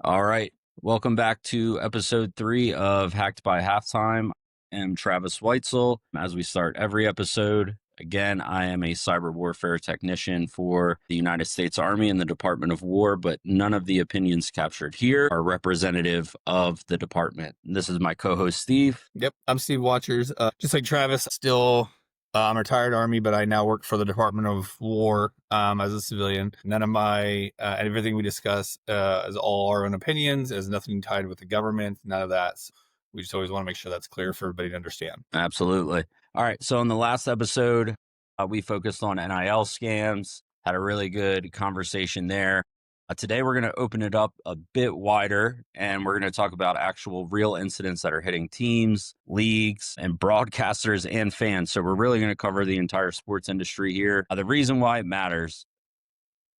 All right. Welcome back to episode 3 of Hacked by Halftime. I'm Travis Weitzel. As we start every episode, again, I am a cyber warfare technician for the United States Army and the Department of War, but none of the opinions captured here are representative of the department. This is my co-host, Steve. Yep, I'm Steve Watchers. Just like Travis, I'm a retired Army, but I now work for the Department of War as a civilian. None of my everything we discuss is all our own opinions. Is nothing tied with the government. None of that. So we just always want to make sure that's clear for everybody to understand. Absolutely. All right. So in the last episode, we focused on NIL scams, had a really good conversation there. Today, we're going to open it up a bit wider, and we're going to talk about actual real incidents that are hitting teams, leagues, and broadcasters and fans. So we're really going to cover the entire sports industry here. The reason why it matters.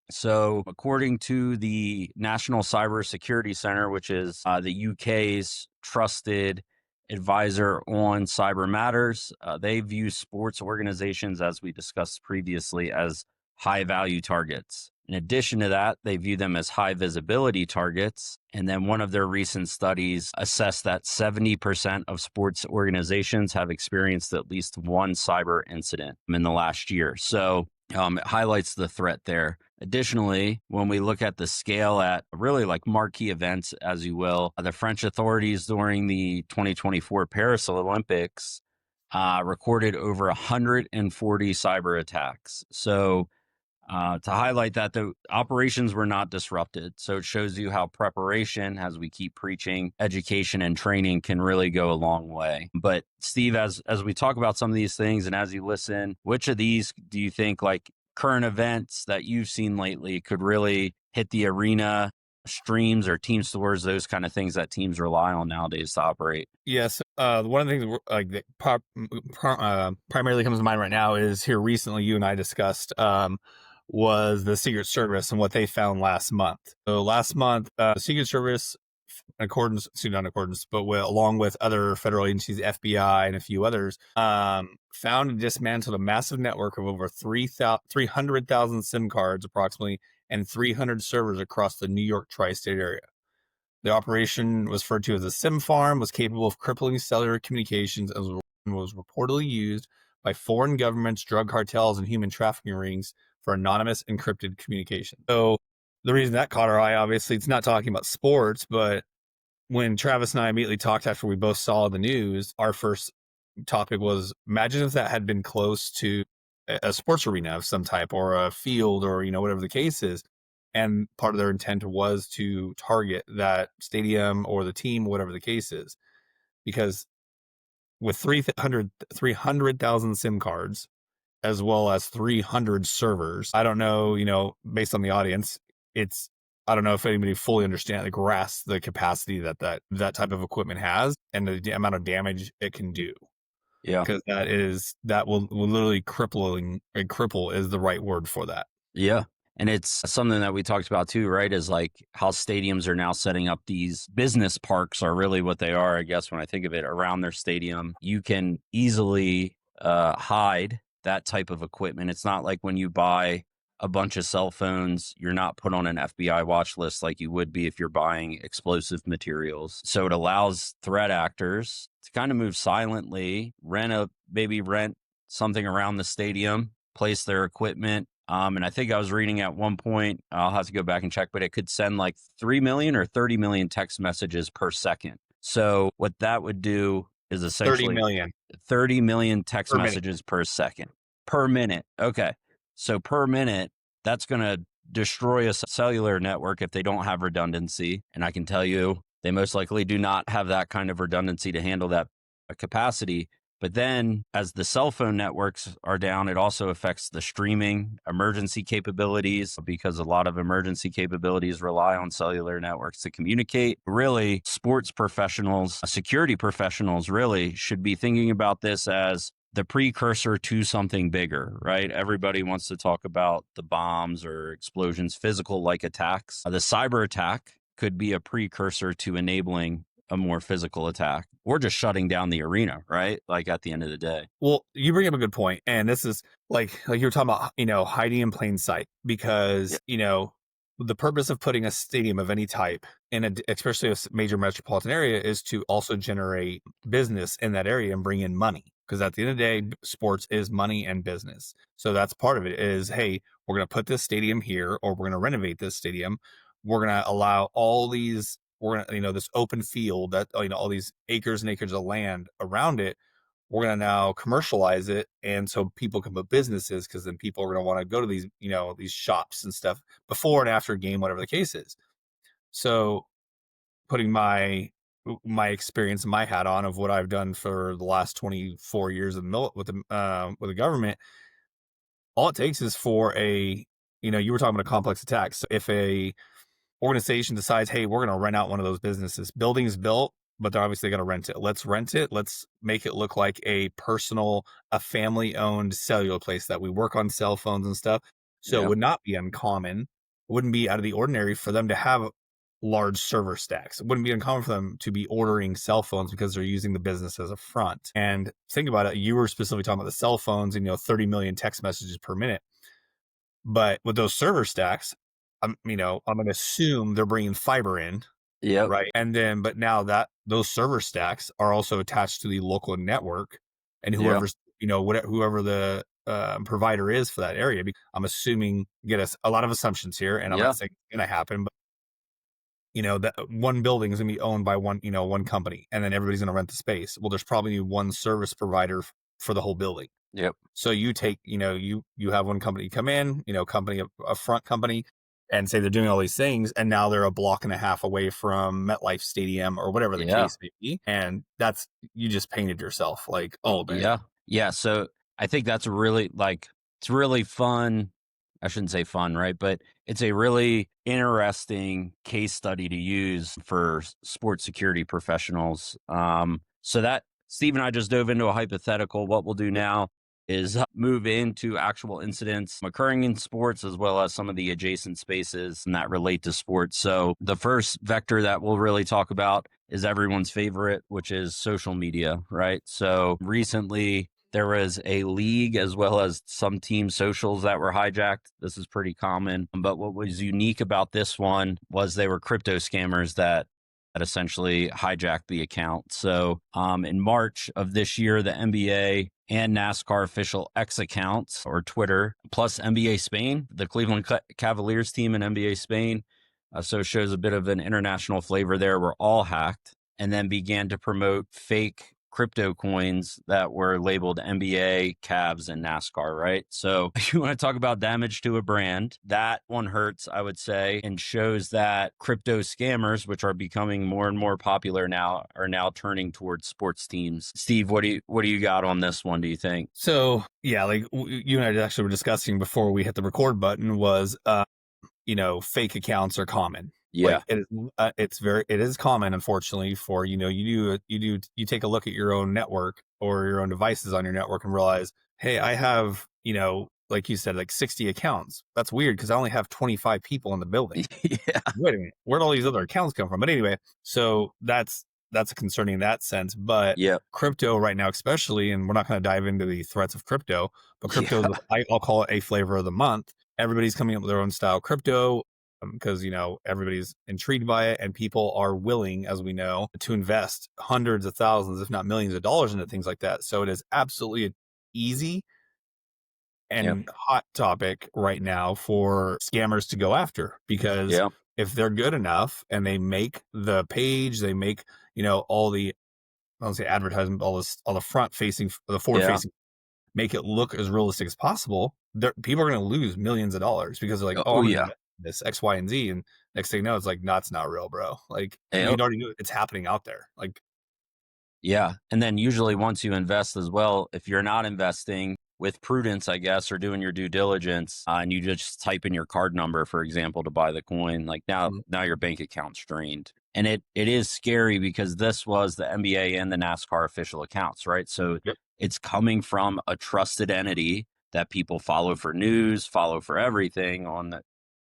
So according to the National Cyber Security Center, which is the UK's trusted advisor on cyber matters, they view sports organizations, as we discussed previously, as high value targets. In addition to that, they view them as high visibility targets. And then one of their recent studies assessed that 70% of sports organizations have experienced at least one cyber incident in the last year. So it highlights the threat there. Additionally, when we look at the scale at really like marquee events, as you will, the French authorities during the 2024 Paris Olympics recorded over 140 cyber attacks. So to highlight that, the operations were not disrupted. So it shows you how preparation, as we keep preaching, education and training can really go a long way. But Steve, as we talk about some of these things and as you listen, which of these do you think, like current events that you've seen lately, could really hit the arena, streams or team stores, those kind of things that teams rely on nowadays to operate? Yes, one of the things that primarily comes to mind right now is here recently you and I discussed was the Secret Service and what they found last month. So last month, the Secret Service, not in accordance, but along with other federal agencies, FBI and a few others, found and dismantled a massive network of over 300,000 SIM cards approximately and 300 servers across the New York tri-state area. The operation was referred to as a SIM farm, was capable of crippling cellular communications, and was reportedly used by foreign governments, drug cartels, and human trafficking rings for anonymous encrypted communication. So the reason that caught our eye, obviously, it's not talking about sports, but when Travis and I immediately talked after we both saw the news, our first topic was, imagine if that had been close to a sports arena of some type or a field or, whatever the case is. And part of their intent was to target that stadium or the team, whatever the case is, because with 300,000 SIM cards, as well as 300 servers. I don't know, based on the audience, I don't know if anybody fully grasps the capacity that type of equipment has and the amount of damage it can do. Yeah. Because that will literally cripple is the right word for that. Yeah. And it's something that we talked about too, right? Is like how stadiums are now setting up these business parks are really what they are, I guess, when I think of it, around their stadium. You can easily hide that type of equipment. It's not like when you buy a bunch of cell phones, you're not put on an FBI watch list like you would be if you're buying explosive materials. So it allows threat actors to kind of move silently, rent something around the stadium, place their equipment. And I think I was reading at one point, I'll have to go back and check, but it could send like 3 million or 30 million text messages per second. So what that would do is essentially 30 million text messages per second, per minute. Okay. So per minute, that's going to destroy a cellular network if they don't have redundancy. And I can tell you, they most likely do not have that kind of redundancy to handle that capacity. But then as the cell phone networks are down, it also affects the streaming emergency capabilities, because a lot of emergency capabilities rely on cellular networks to communicate. Really, sports professionals, security professionals really should be thinking about this as the precursor to something bigger, right? Everybody wants to talk about the bombs or explosions, physical like attacks. The cyber attack could be a precursor to enabling a more physical attack or just shutting down the arena, right? Like at the end of the day. Well, you bring up a good point. And this is like you were talking about, hiding in plain sight because, the purpose of putting a stadium of any type in especially a major metropolitan area is to also generate business in that area and bring in money. Because at the end of the day, sports is money and business. So that's part of it is, hey, we're going to put this stadium here, or we're going to renovate this stadium. We're going to allow all these, we're going to, this open field that, all these acres and acres of land around it. We're going to now commercialize it. And so people can put businesses, because then people are going to want to go to these, these shops and stuff before and after a game, whatever the case is. So putting my experience and my hat on of what I've done for the last 24 years with the government, all it takes is for you were talking about a complex attack. So if a organization decides, hey, we're going to rent out one of those businesses, building is built, but they're obviously going to rent it. Let's rent it. Let's make it look like a family owned cellular place that we work on cell phones and stuff. So it would not be uncommon. It wouldn't be out of the ordinary for them to have large server stacks. It wouldn't be uncommon for them to be ordering cell phones because they're using the business as a front. And think about it. You were specifically talking about the cell phones and, 30 million text messages per minute. But with those server stacks, I'm going to assume they're bringing fiber in. Yeah. Right. And then, but now that those server stacks are also attached to the local network, and whoever's, whoever the provider is for that area, I'm assuming, get us a lot of assumptions here, and I'm not saying it's going to happen, but that one building is going to be owned by one company, and then everybody's going to rent the space. Well, there's probably one service provider for the whole building. Yep. So you take, you have one company come in, a front company, and say they're doing all these things, and now they're a block and a half away from MetLife Stadium or whatever the case may be. And you just painted yourself like, oh, man. Yeah. Yeah. So I think that's it's really fun. I shouldn't say fun, right? But it's a really interesting case study to use for sports security professionals. So that Steve and I just dove into a hypothetical. What we'll do now is move into actual incidents occurring in sports, as well as some of the adjacent spaces that relate to sports. So the first vector that we'll really talk about is everyone's favorite, which is social media, right? So recently there was a league as well as some team socials that were hijacked. This is pretty common. But what was unique about this one was they were crypto scammers that essentially hijacked the account. So in March of this year, the NBA and NASCAR official X accounts, or Twitter, plus NBA Spain, the Cleveland Cavaliers team in NBA Spain, so it shows a bit of an international flavor there, were all hacked, and then began to promote fake crypto coins that were labeled NBA, Cavs, and NASCAR, right? So if you want to talk about damage to a brand, that one hurts, I would say, and shows that crypto scammers, which are becoming more and more popular now, are now turning towards sports teams. Steve, what do you got on this one, do you think? So, yeah, like you and I actually were discussing before we hit the record button was, fake accounts are common. Yeah. Like it is common, unfortunately, for, you take a look at your own network or your own devices on your network and realize, hey, I have, like you said, like 60 accounts. That's weird because I only have 25 people in the building. Yeah. Wait a minute, where'd all these other accounts come from? But anyway, so that's concerning in that sense. But crypto right now, especially, and we're not going to dive into the threats of crypto, but crypto, I'll call it a flavor of the month. Everybody's coming up with their own style crypto, because everybody's intrigued by it, and people are willing, as we know, to invest hundreds of thousands, if not millions of dollars into things like that. So it is absolutely easy and hot topic right now for scammers to go after, because if they're good enough and they make the page, they make all the, I don't say advertisement, all the front facing, the forward facing, make it look as realistic as possible. People are going to lose millions of dollars because they're like, this X, Y, and Z, and next thing you know, it's like, no, it's not real, bro. Like, you already knew it's happening out there. Like, and then usually once you invest as well, if you're not investing with prudence, I guess, or doing your due diligence, and you just type in your card number, for example, to buy the coin, like now your bank account's drained. And it is scary because this was the NBA and the NASCAR official accounts, right? So it's coming from a trusted entity that people follow for news, follow for everything on the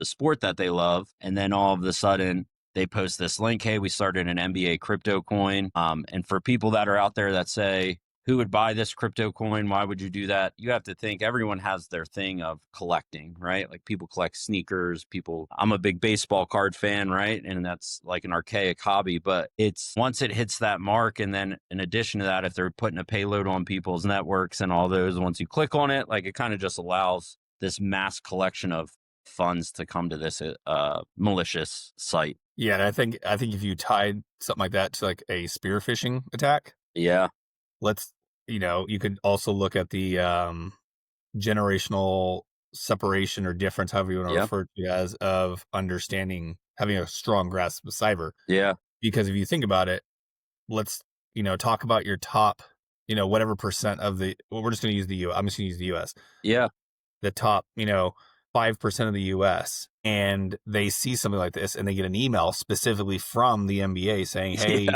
sport that they love. And then all of a sudden they post this link, hey, we started an NBA crypto coin. And for people that are out there that say, who would buy this crypto coin? Why would you do that? You have to think everyone has their thing of collecting, right? Like people collect sneakers, I'm a big baseball card fan, right? And that's like an archaic hobby, but it's once it hits that mark. And then in addition to that, if they're putting a payload on people's networks and all those, once you click on it, like it kind of just allows this mass collection of funds to come to this malicious site. Yeah, and I think if you tied something like that to like a spear phishing attack, Yeah. let's you could also look at the generational separation or difference, however you want to Yeah. refer to it as, of understanding, having a strong grasp of cyber. Yeah. Because if you think about it, let's talk about your top, whatever percent of the. Well, we're just going to use the U. I'm just going to use the U.S. Yeah. The top, 5% of the US, and they see something like this and they get an email specifically from the NBA saying, hey,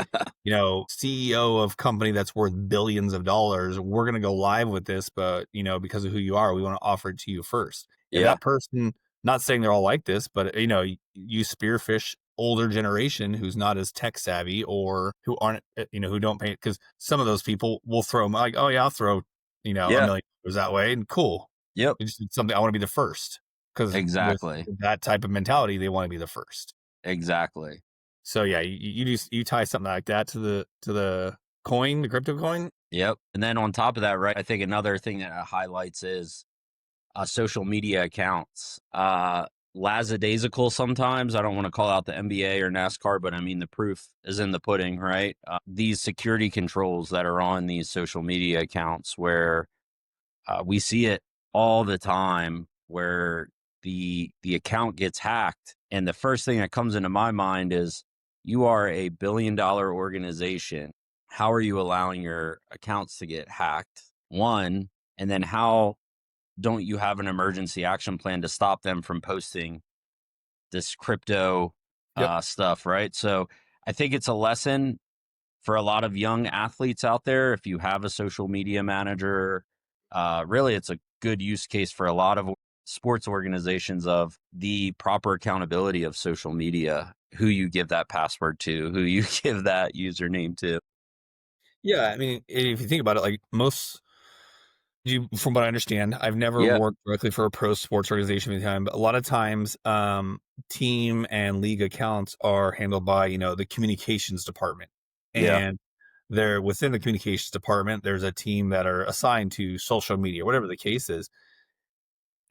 Yeah. CEO of company that's worth billions of dollars, we're going to go live with this, but because of who you are, we want to offer it to you first. If Yeah. that person, not saying they're all like this, but you spearfish older generation who's not as tech savvy, or who aren't, who don't pay, because some of those people will throw them like, oh yeah, I'll throw, $1 Yeah. million that way, and cool. Yep. It's just something, I want to be the first. Because with Exactly. that type of mentality, they want to be the first. Exactly. So yeah, you tie something like that to the coin, the crypto coin. Yep. And then on top of that, right, I think another thing that it highlights is social media accounts. Lackadaisical sometimes. I don't want to call out the NBA or NASCAR, but I mean, the proof is in the pudding, right? These security controls that are on these social media accounts, where we see it all the time, where the account gets hacked, and the first thing that comes into my mind is, you are a billion-dollar organization. How are you allowing your accounts to get hacked? One, and then how don't you have an emergency action plan to stop them from posting this crypto Yep. stuff, right? So I think it's a lesson for a lot of young athletes out there. If you have a social media manager, really, it's a good use case for a lot of sports organizations of the proper accountability of social media, who you give that password to, who you give that username to. Yeah, I mean, if you think about it, like most, from what I understand, I've never Yeah. worked directly for a pro sports organization any time, but a lot of times, team and league accounts are handled by the communications department, Yeah. and they're within the communications department. There's a team that are assigned to social media, whatever the case is.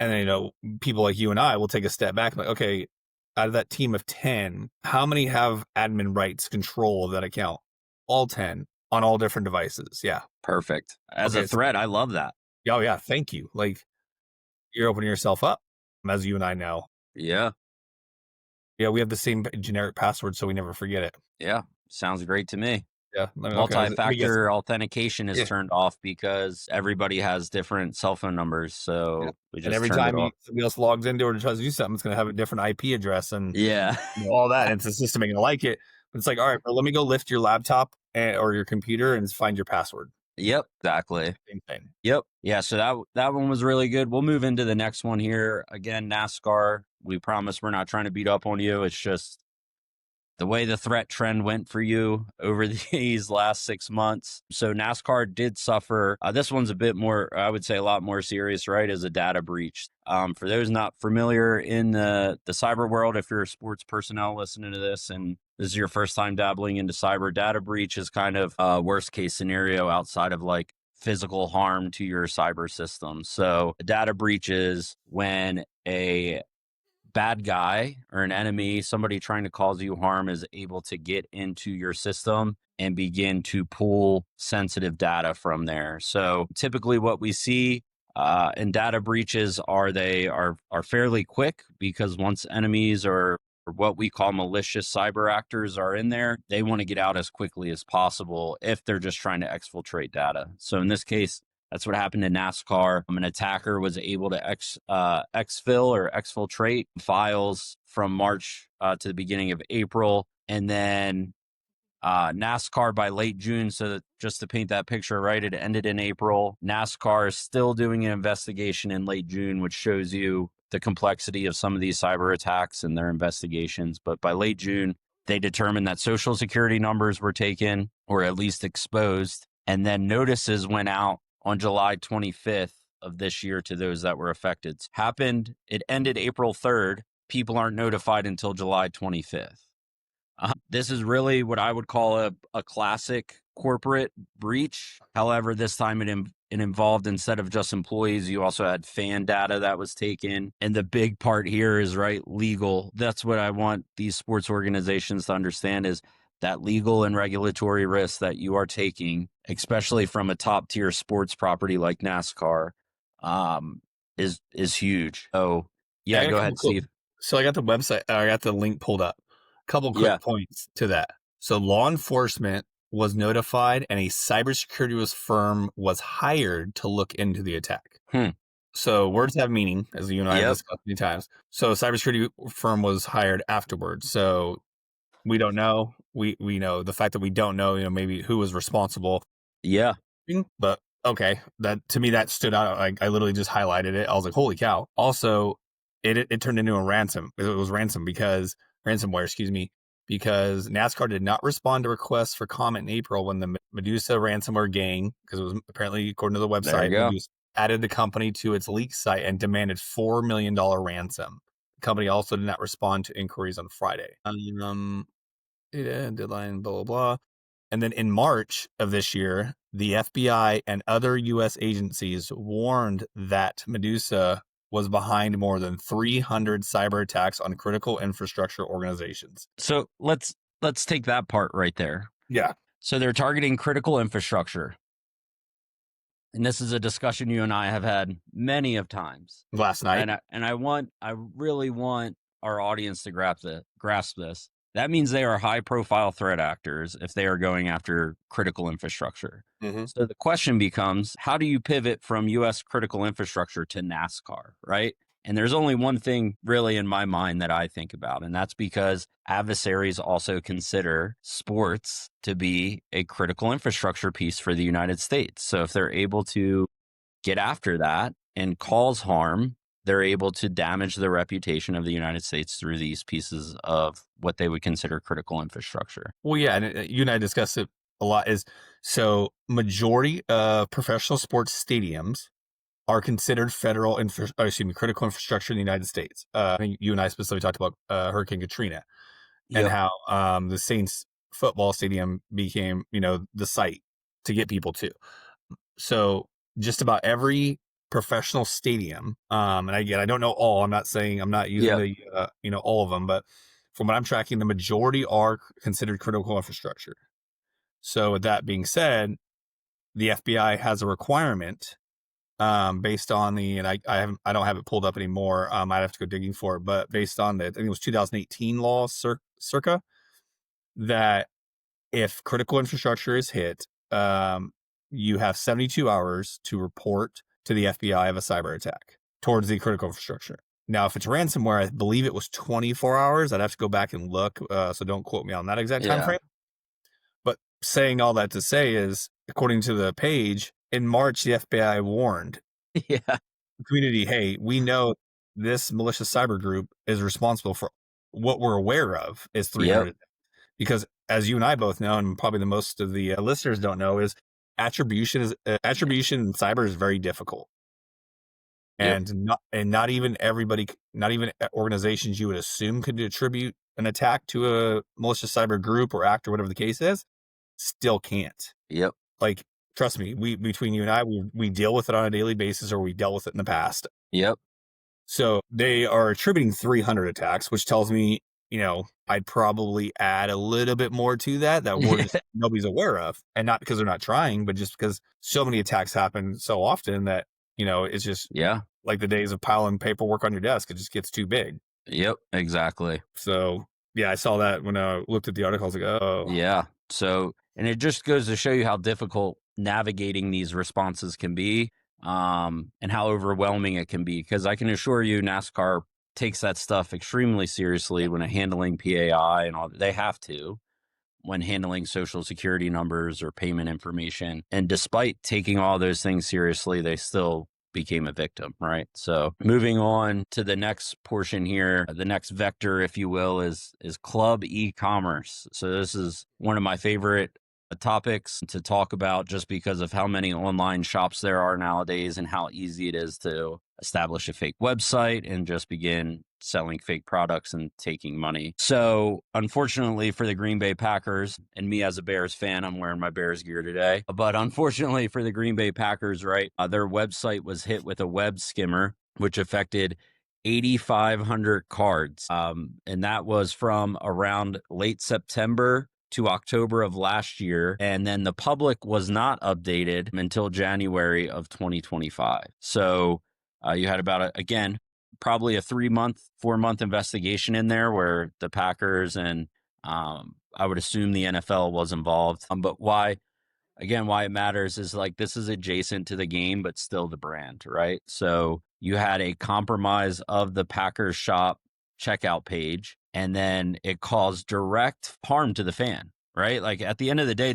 And then, people like you and I will take a step back and like, okay, out of that team of 10, how many have admin rights control of that account? All 10 on all different devices. Yeah. Perfect. As a Okay. threat, I love that. Oh yeah. Thank you. Like, you're opening yourself up, as you and I know. Yeah. Yeah. We have the same generic password, so we never forget it. Yeah. Sounds great to me. Yeah. Okay. Let me guess. Multi-factor authentication is Yeah. turned off because everybody has different cell phone numbers. Yeah. So we And just every turned it time off. somebody else logs into it or tries to do something, it's going to have a different IP address and Yeah. all that. And it's the system ain't going to like it. But it's like, all right, bro, let me go lift your laptop or your computer and find your password. Yep. Exactly. Same thing. Yep. Yeah. So that one was really good. We'll move into the next one here. Again, NASCAR. We promise we're not trying to beat up on you. It's just the way the threat trend went for you over these last 6 months. So NASCAR did suffer. This one's a bit more, I would say, a lot more serious, right? As a data breach. For those not familiar in the cyber world, if you're a sports personnel listening to this and this is your first time dabbling into cyber, data breach is kind of a worst case scenario outside of like physical harm to your cyber system. So a data breach is when a bad guy or an enemy, somebody trying to cause you harm, is able to get into your system and begin to pull sensitive data from there. So typically what we see in data breaches are fairly quick, because once enemies or what we call malicious cyber actors are in there, they want to get out as quickly as possible if they're just trying to exfiltrate data. So in this case, that's what happened in NASCAR. An attacker was able to exfil or exfiltrate files from March to the beginning of April. And then NASCAR by late June, so that just to paint that picture, right, it ended in April. NASCAR is still doing an investigation in late June, which shows you the complexity of some of these cyber attacks and their investigations. But by late June, they determined that social security numbers were taken, or at least exposed. And then notices went out on July 25th of this year to those that were affected. It ended April 3rd. People aren't notified until July 25th. This is really what I would call a classic corporate breach. However, this time it involved, instead of just employees, you also had fan data that was taken. And the big part here is, right, legal. That's what I want these sports organizations to understand, is that legal and regulatory risk that you are taking, especially from a top tier sports property like NASCAR, is huge. So I yeah, got a go couple ahead, cool. Steve. So I got the website. I got the link pulled up. Couple Yeah. quick points to that. So law enforcement was notified, and a cybersecurity firm was hired to look into the attack. So words have meaning, as you and I have discussed many times. So a cybersecurity firm was hired afterwards. So we don't know. We know the fact that we don't know, maybe who was responsible. Yeah. But okay, that to me that stood out. I literally just highlighted it. I was like, holy cow. Also, it turned into a ransom. It was ransomware, excuse me, because NASCAR did not respond to requests for comment in April when the Medusa ransomware gang, because it was apparently, according to the website, Medusa, added the company to its leak site and demanded $4 million ransom. The company also did not respond to inquiries on Friday. Deadline, blah, blah, blah. And then in March of this year, the FBI and other U.S. agencies warned that Medusa was behind more than 300 cyber attacks on critical infrastructure organizations. So let's take that part right there. Yeah. So they're targeting critical infrastructure. And this is a discussion you and I have had many of times. Last night. And I really want our audience to grasp this. That means they are high profile threat actors if they are going after critical infrastructure. Mm-hmm. So the question becomes, how do you pivot from US critical infrastructure to NASCAR, right? And there's only one thing really in my mind that I think about, and that's because adversaries also consider sports to be a critical infrastructure piece for the United States. So if they're able to get after that and cause harm, they're able to damage the reputation of the United States through these pieces of what they would consider critical infrastructure. Well, yeah, and you and I discussed it a lot. Majority of professional sports stadiums are considered critical infrastructure in the United States. I think you and I specifically talked about Hurricane Katrina and how the Saints football stadium became, the site to get people to. So just about every professional stadium, and again, I don't know all. I'm not using all of them, but from what I'm tracking, the majority are considered critical infrastructure. So with that being said, the FBI has a requirement based on and I don't have it pulled up anymore. I'd have to go digging for it, but based on I think it was 2018 law circa, that if critical infrastructure is hit, you have 72 hours to report to the FBI of a cyber attack towards the critical infrastructure. Now, if it's ransomware, I believe it was 24 hours. I'd have to go back and look, so don't quote me on that exact time frame. But saying all that to say is, according to the page, in March, the FBI warned the community, hey, we know this malicious cyber group is responsible for what we're aware of is 300. Because as you and I both know, and probably the most of the listeners don't know, is attribution in cyber is very difficult. And not even everybody, not even organizations you would assume could attribute an attack to a malicious cyber group or act or whatever the case is, still can't. Like, trust me, between you and I, we deal with it on a daily basis, or we dealt with it in the past. So they are attributing 300 attacks, which tells me, I'd probably add a little bit more to that nobody's aware of, and not because they're not trying, but just because so many attacks happen so often that, it's just like the days of piling paperwork on your desk. It just gets too big. Exactly. So yeah, I saw that when I looked at the article. I was like, oh. Yeah. So, and it just goes to show you how difficult navigating these responses can be, and how overwhelming it can be. Because I can assure you, NASCAR takes that stuff extremely seriously when handling PAI and all. They have to, when handling social security numbers or payment information. And despite taking all those things seriously, they still became a victim, right? So moving on to the next portion here, the next vector, if you will, is club e-commerce. So this is one of my favorite topics to talk about just because of how many online shops there are nowadays and how easy it is to establish a fake website and just begin selling fake products and taking money. So, unfortunately for the Green Bay Packers, and me as a Bears fan, I'm wearing my Bears gear today. But unfortunately for the Green Bay Packers, right, their website was hit with a web skimmer, which affected 8,500 cards. And that was from around late September to October of last year. And then the public was not updated until January of 2025. So you had about, again, probably a 4-month investigation in there where the Packers and I would assume the NFL was involved. But why it matters is like this is adjacent to the game, but still the brand, right? So you had a compromise of the Packers shop checkout page, and then it caused direct harm to the fan, right? Like at the end of the day,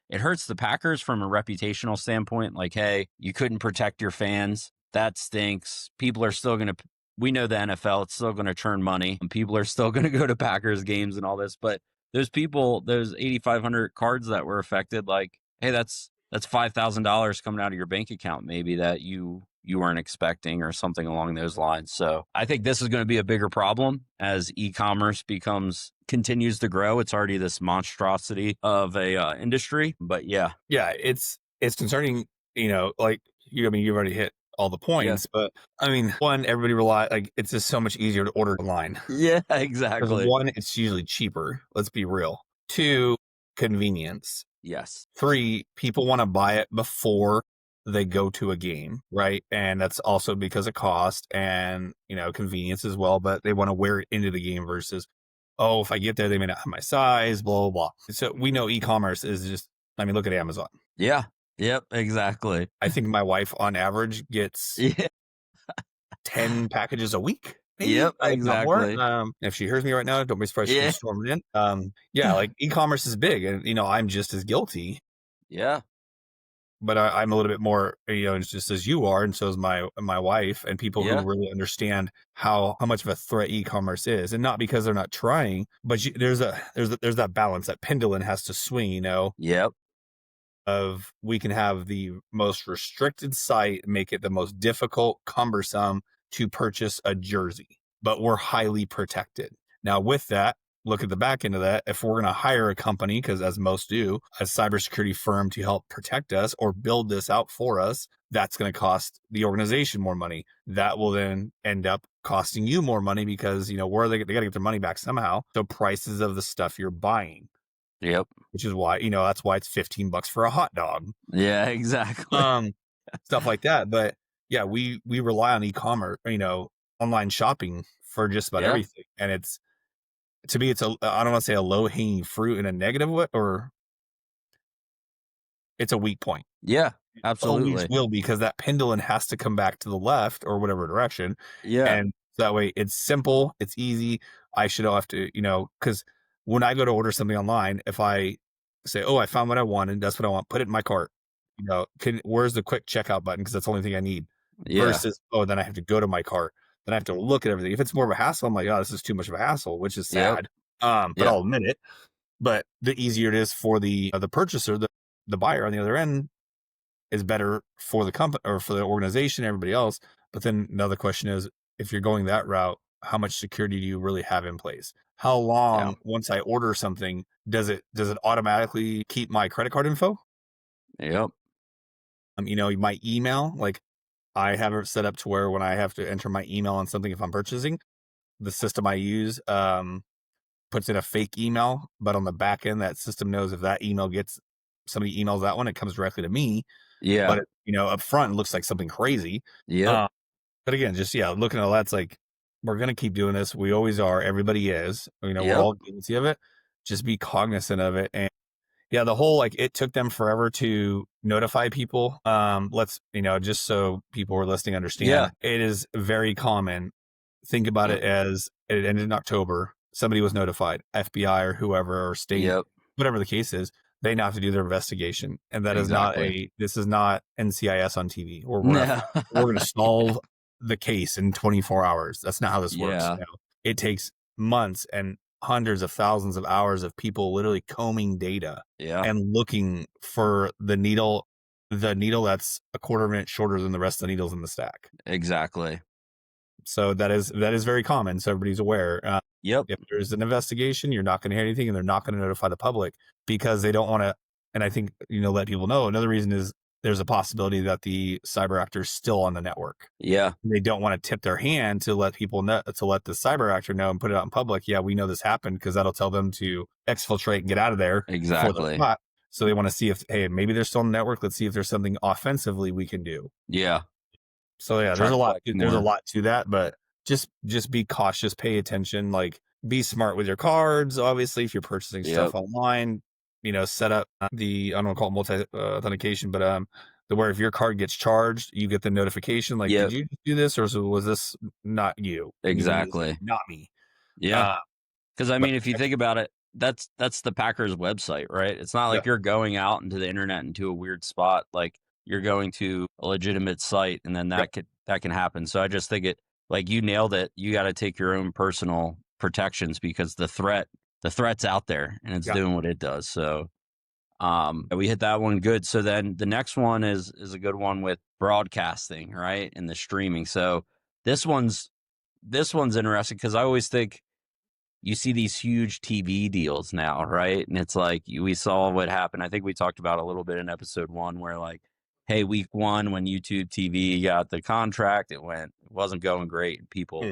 it hurts the Packers from a reputational standpoint. Like, hey, you couldn't protect your fans. That stinks. People are still going to, we know the NFL, it's still going to churn money, and people are still going to go to Packers games and all this. But those people, those 8,500 cards that were affected, like, hey, that's $5,000 coming out of your bank account, maybe that you weren't expecting or something along those lines. So I think this is going to be a bigger problem as e-commerce continues to grow. It's already this monstrosity of a industry, but yeah, it's concerning. Like you've already hit all the yeah, points, but I mean, one, everybody like it's just so much easier to order online. yeah, Because exactly. one, it's usually cheaper. Let's be real. Two, convenience. Yes, 3, people want to buy it before they go to a game, right? And that's also because of cost and, convenience as well, but they want to wear it into the game versus, oh, if I get there, they may not have my size, blah, blah, blah. So we know e-commerce is just, look at Amazon. yeah, yep, exactly. I think my wife on average gets Yeah, 10 packages a week. Maybe, yep, if not more. exactly. If she hears me right now, don't be surprised she Yeah, comes storming in. Yeah, like e-commerce is big and, I'm just as guilty. yeah, But I'm a little bit more, just as you are, and so is my wife, and people who yeah, really understand how much of a threat e-commerce is, and not because they're not trying, but there's that balance that pendulum has to swing, yep, of we can have the most restricted site, make it the most difficult, cumbersome to purchase a jersey, but we're highly protected. Now, with that, look at the back end of that. If we're going to hire a company, because as most do, a cybersecurity firm to help protect us or build this out for us, that's going to cost the organization more money. That will then end up costing you more money because, where they got to get their money back somehow. So prices of the stuff you're buying, yep, which is why, that's why it's $15 for a hot dog. yeah, exactly. Stuff like that. But yeah, we rely on e-commerce, online shopping for just about Yeah, everything. And to me, I don't want to say a low hanging fruit in a negative way, or it's a weak point. yeah, Always absolutely. will, because that pendulum has to come back to the left or whatever direction. Yeah, And that way it's simple, it's easy. I should have to, because when I go to order something online, if I say, oh, I found what I wanted, that's what I want, put it in my cart, where's the quick checkout button? Because that's the only thing I need. yeah, Versus, oh, then I have to go to my cart. Then I have to look at everything. If it's more of a hassle, I'm like, oh, this is too much of a hassle, which is yep, sad. But yep, I'll admit it. But the easier it is for the purchaser, the buyer on the other end, is better for the company or for the organization, everybody else. But then another question is, if you're going that route, how much security do you really have in place? How yeah, long, once I order something, does it automatically keep my credit card info? yep, My email, like I have it set up to where when I have to enter my email on something, if I'm purchasing, the system I use puts in a fake email, but on the back end, that system knows if that email gets somebody emails that one, it comes directly to me. yeah, But up front, it looks like something crazy. yep, Uh, but again, just looking at all that's like, we're gonna keep doing this. We always are. Everybody is. We're yep, all guilty of it. Just be cognizant of it. And yeah, the whole it took them forever to notify people. Let's just so people who are listening yeah, understand, it is very common. Think about yep, it as it ended in October. Somebody was notified, FBI or whoever or state, yep, whatever the case is. They now have to do their investigation, and that is not exactly. this is not NCIS on TV, or No, we're gonna solve the case in 24 hours. That's not how this works. yeah, It takes months, and hundreds of thousands of hours of people literally combing data Yeah. and looking for the needle that's a quarter of an inch shorter than the rest of the needles in the stack. Exactly. So that is very common. So everybody's aware. Yep. If there's an investigation, you're not going to hear anything, and they're not going to notify the public because they don't want to. And I think, let people know. Another reason is there's a possibility that the cyber actor is still on the network. Yeah. They don't want to tip their hand to let people know, to let the cyber actor know and put it out in public. Yeah, we know this happened, because that'll tell them to exfiltrate and get out of there. Exactly. So they want to see if, hey, maybe they're still on the network. Let's see if there's something offensively we can do. Yeah. So yeah, there's a lot to that, but just be cautious, pay attention, like be smart with your cards. Obviously, if you're purchasing stuff online, set up I don't want to call it multi authentication, but where if your card gets charged, you get the notification like, did you do this, or was this not you? Exactly. Not me. Yeah. Because if you think about it, that's the Packers website, right? It's not like you're going out into the internet into a weird spot. Like, you're going to a legitimate site, and then that can happen. So I just think you nailed it. You got to take your own personal protections, because the threat's out there, and it's doing what it does. So we hit that one good. So then the next one is a good one with broadcasting, right? And the streaming. So this one's interesting, because I always think you see these huge TV deals now, right? And it's like, we saw what happened. I think we talked about a little bit in episode 1, where hey, week 1, when YouTube TV got the contract, it wasn't going great. People,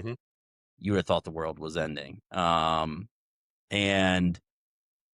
you would have thought the world was ending. And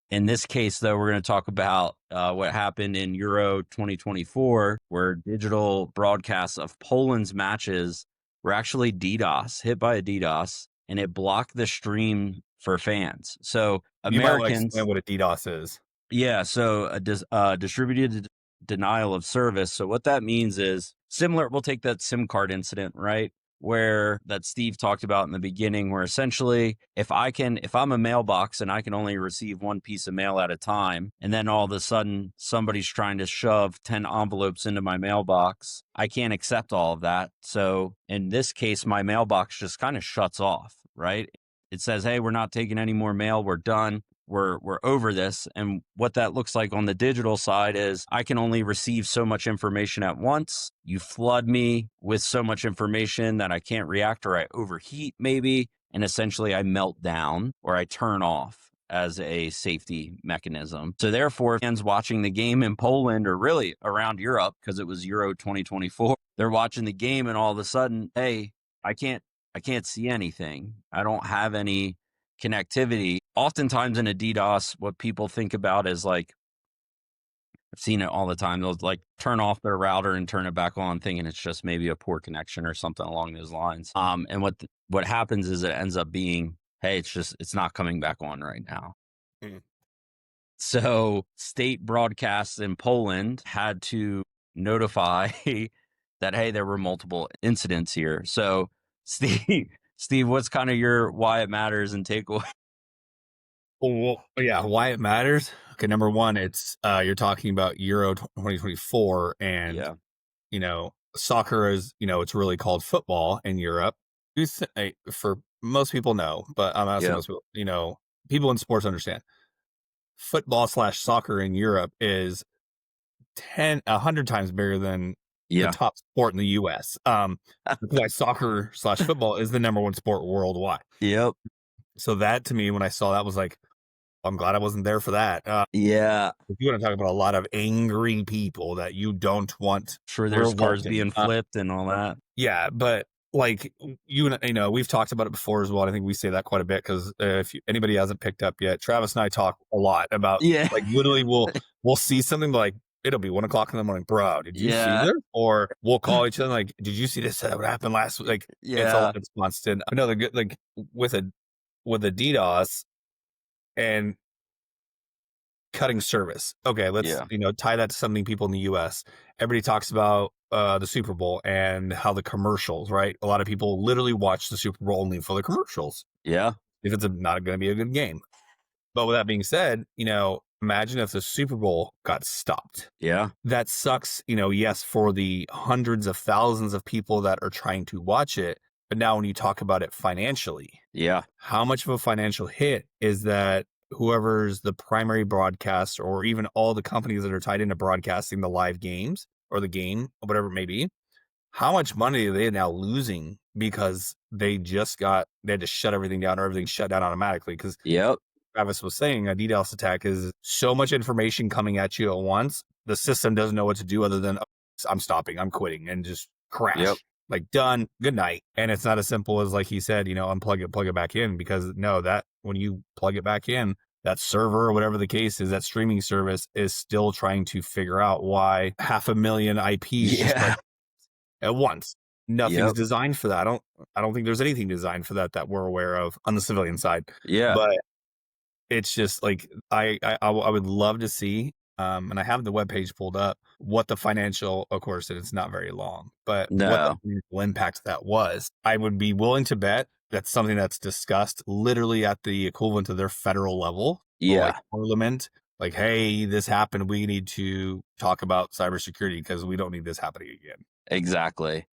in this case, though, we're going to talk about what happened in Euro 2024, where digital broadcasts of Poland's matches were actually hit by a DDoS, and it blocked the stream for fans. So Americans, you might explain what a DDoS is. Yeah, so a distributed denial of service. So what that means is similar. We'll take that SIM card incident, right, where that Steve talked about in the beginning, where essentially if I'm a mailbox and I can only receive one piece of mail at a time, and then all of a sudden somebody's trying to shove 10 envelopes into my mailbox, I can't accept all of that. So in this case, my mailbox just kind of shuts off, right? It says, hey, we're not taking any more mail. We're done. We're over this. And what that looks like on the digital side is I can only receive so much information at once. You flood me with so much information that I can't react, or I overheat maybe, and essentially I melt down or I turn off as a safety mechanism. So therefore, fans watching the game in Poland, or really around Europe, because it was Euro 2024, they're watching the game, and all of a sudden, hey, I can't see anything. I don't have any connectivity. Oftentimes in a DDoS, what people think about is I've seen it all the time. They'll turn off their router and turn it back on, thinking it's just maybe a poor connection or something along those lines. And what happens is it ends up being, hey, it's not coming back on right now. So state broadcasts in Poland had to notify that, hey, there were multiple incidents here. So Steve, what's kind of your why it matters and takeaway? Well, yeah, why it matters. Okay, number one, it's you're talking about Euro 2024, and soccer is it's really called football in Europe. For most people know, but I'm asking most people, people in sports understand. Football / soccer in Europe is 100 times bigger than the top sport in the U.S. That's why soccer / football is the number one sport worldwide. Yep. So that, to me, when I saw that, was like, I'm glad I wasn't there for that. If you want to talk about a lot of angry people that you don't want. Sure, there's cars being flipped and all that. Yeah, but we've talked about it before as well. I think we say that quite a bit, because if anybody hasn't picked up yet, Travis and I talk a lot about literally we'll see something like, it'll be 1 o'clock in the morning, bro, did you see this? Or we'll call each other like, did you see this? That happened last week? It's constant. Another good, with a DDoS and cutting service. Okay, let's tie that to something people in the US. Everybody talks about the Super Bowl and how the commercials, right? A lot of people literally watch the Super Bowl only for the commercials. Yeah. If it's not going to be a good game. But with that being said, imagine if the Super Bowl got stopped. Yeah. That sucks, yes, for the hundreds of thousands of people that are trying to watch it. But now when you talk about it financially, Yeah. how much of a financial hit is that whoever's the primary broadcast or even all the companies that are tied into broadcasting the live games or the game, or whatever it may be, how much money are they now losing because they had to shut everything down or everything shut down automatically? Because Yep. Travis was saying a DDoS attack is so much information coming at you at once. The system doesn't know what to do other than I'm stopping, I'm quitting, and just Yep. crash. Like done, good night. And it's not as simple as like he said, unplug it, plug it back in, because no, that when you plug it back in, that server or whatever the case is, that streaming service is still trying to figure out why 500,000 IPs just Yeah. at once. Nothing's Yep. designed for that. I don't think there's anything designed for that we're aware of on the civilian side. Yeah. But it's just like I would love to see, and I have the webpage pulled up, what the financial, of course, and it's not very long, but what the No. financial impact that was. I would be willing to bet that's something that's discussed literally at the equivalent of their federal level, or like Yeah. parliament. Like, hey, this happened. We need to talk about cybersecurity because we don't need this happening again. Exactly.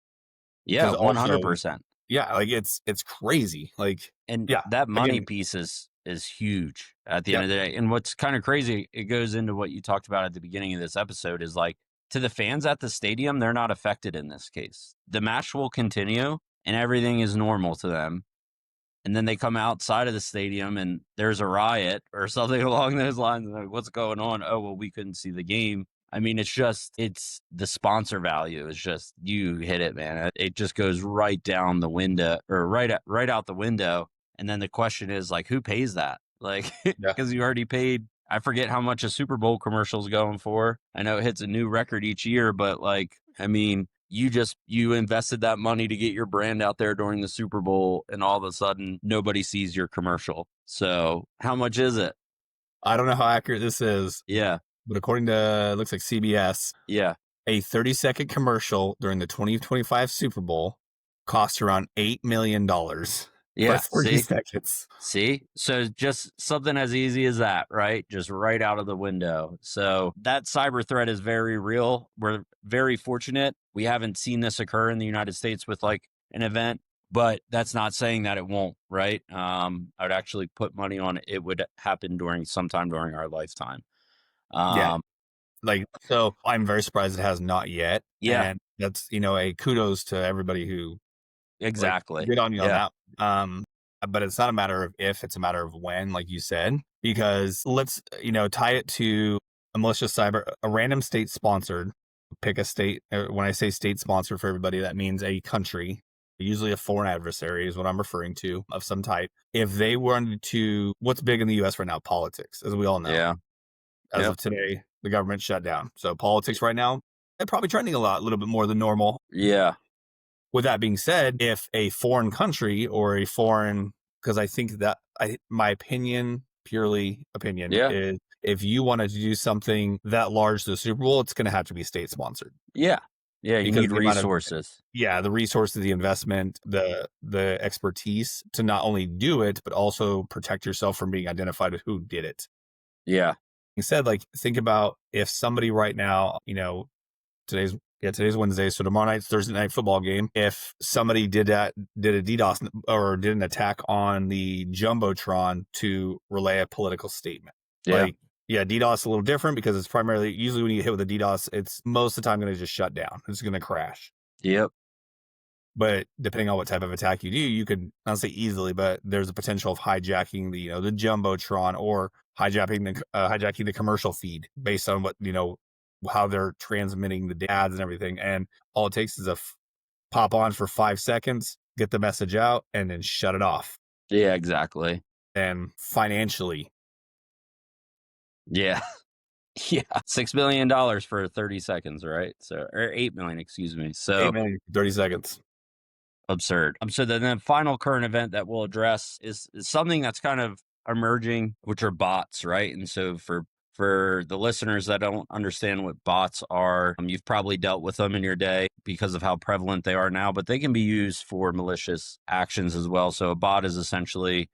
Yeah. Because also, 100%. yeah, like it's crazy. Like, And yeah, that money again, piece is huge at the end yep, of the day. And what's kind of crazy, it goes into what you talked about at the beginning of this episode, is like, to the fans at the stadium, they're not affected in this case. The match will continue and everything is normal to them. And then they come outside of the stadium and there's a riot or something along those lines. And like, what's going on? Oh, well, we couldn't see the game. I mean, it's the sponsor value is just, you hit it, man. It just goes right down the window, or right out the window. And then the question is like, who pays that? Like, yeah. because you already paid. I forget how much a Super Bowl commercial is going for. I know it hits a new record each year, but like, I mean, you invested that money to get your brand out there during the Super Bowl, and all of a sudden nobody sees your commercial. So how much is it? I don't know how accurate this is, Yeah. but according to, it looks like CBS, Yeah. a 30-second commercial during the 2025 Super Bowl cost around $8 million for Yeah. 30 See? seconds. See? So just something as easy as that, right? Just right out of the window. So that cyber threat is very real. We're very fortunate. We haven't seen this occur in the United States with like an event, but that's not saying that it won't, right? I would actually put money on it would happen sometime during our lifetime. Yeah. Um, Like, so I'm very surprised it has not yet. yeah, And that's, a kudos to everybody who, like, exactly. good on you on Yeah. that. But it's not a matter of if, it's a matter of when, like you said, because let's, tie it to a malicious cyber, a random state sponsored, pick a state. When I say state sponsored for everybody, that means a country, usually a foreign adversary is what I'm referring to, of some type. If they wanted to, what's big in the US right now? Politics, as we all know. Yeah. As Yep. of today, the government shut down. So politics right now, they're probably trending a little bit more than normal. Yeah. With that being said, if a foreign country or a foreign, because I think that my opinion, purely opinion, Yeah. is if you wanted to do something that large to the Super Bowl, it's going to have to be state sponsored. Yeah. Yeah. You Because need the amount of, resources. yeah, the resources, the investment, the expertise to not only do it, but also protect yourself from being identified with who did it. Yeah. You said, like, think about if somebody right now, today's Wednesday, so tomorrow night's Thursday night football game. If somebody did a DDoS or did an attack on the jumbotron to relay a political statement, Yeah. like, yeah, DDoS is a little different because it's primarily, usually when you get hit with a DDoS, it's most of the time going to just shut down. It's going to crash. Yep. But depending on what type of attack you do, you could not say easily, but there's a potential of hijacking the jumbotron, or hijacking the commercial feed based on what, how they're transmitting the ads and everything. And all it takes is pop on for 5 seconds, get the message out, and then shut it off. Yeah, exactly. And financially, Yeah. Yeah. $6 million for 30 seconds, right? So, or 8 million, excuse me. So 8 million, 30 seconds. absurd. So then the final current event that we'll address is something that's kind of emerging, which are bots, right? And so for the listeners that don't understand what bots are, you've probably dealt with them in your day because of how prevalent they are now, but they can be used for malicious actions as well. So a bot is essentially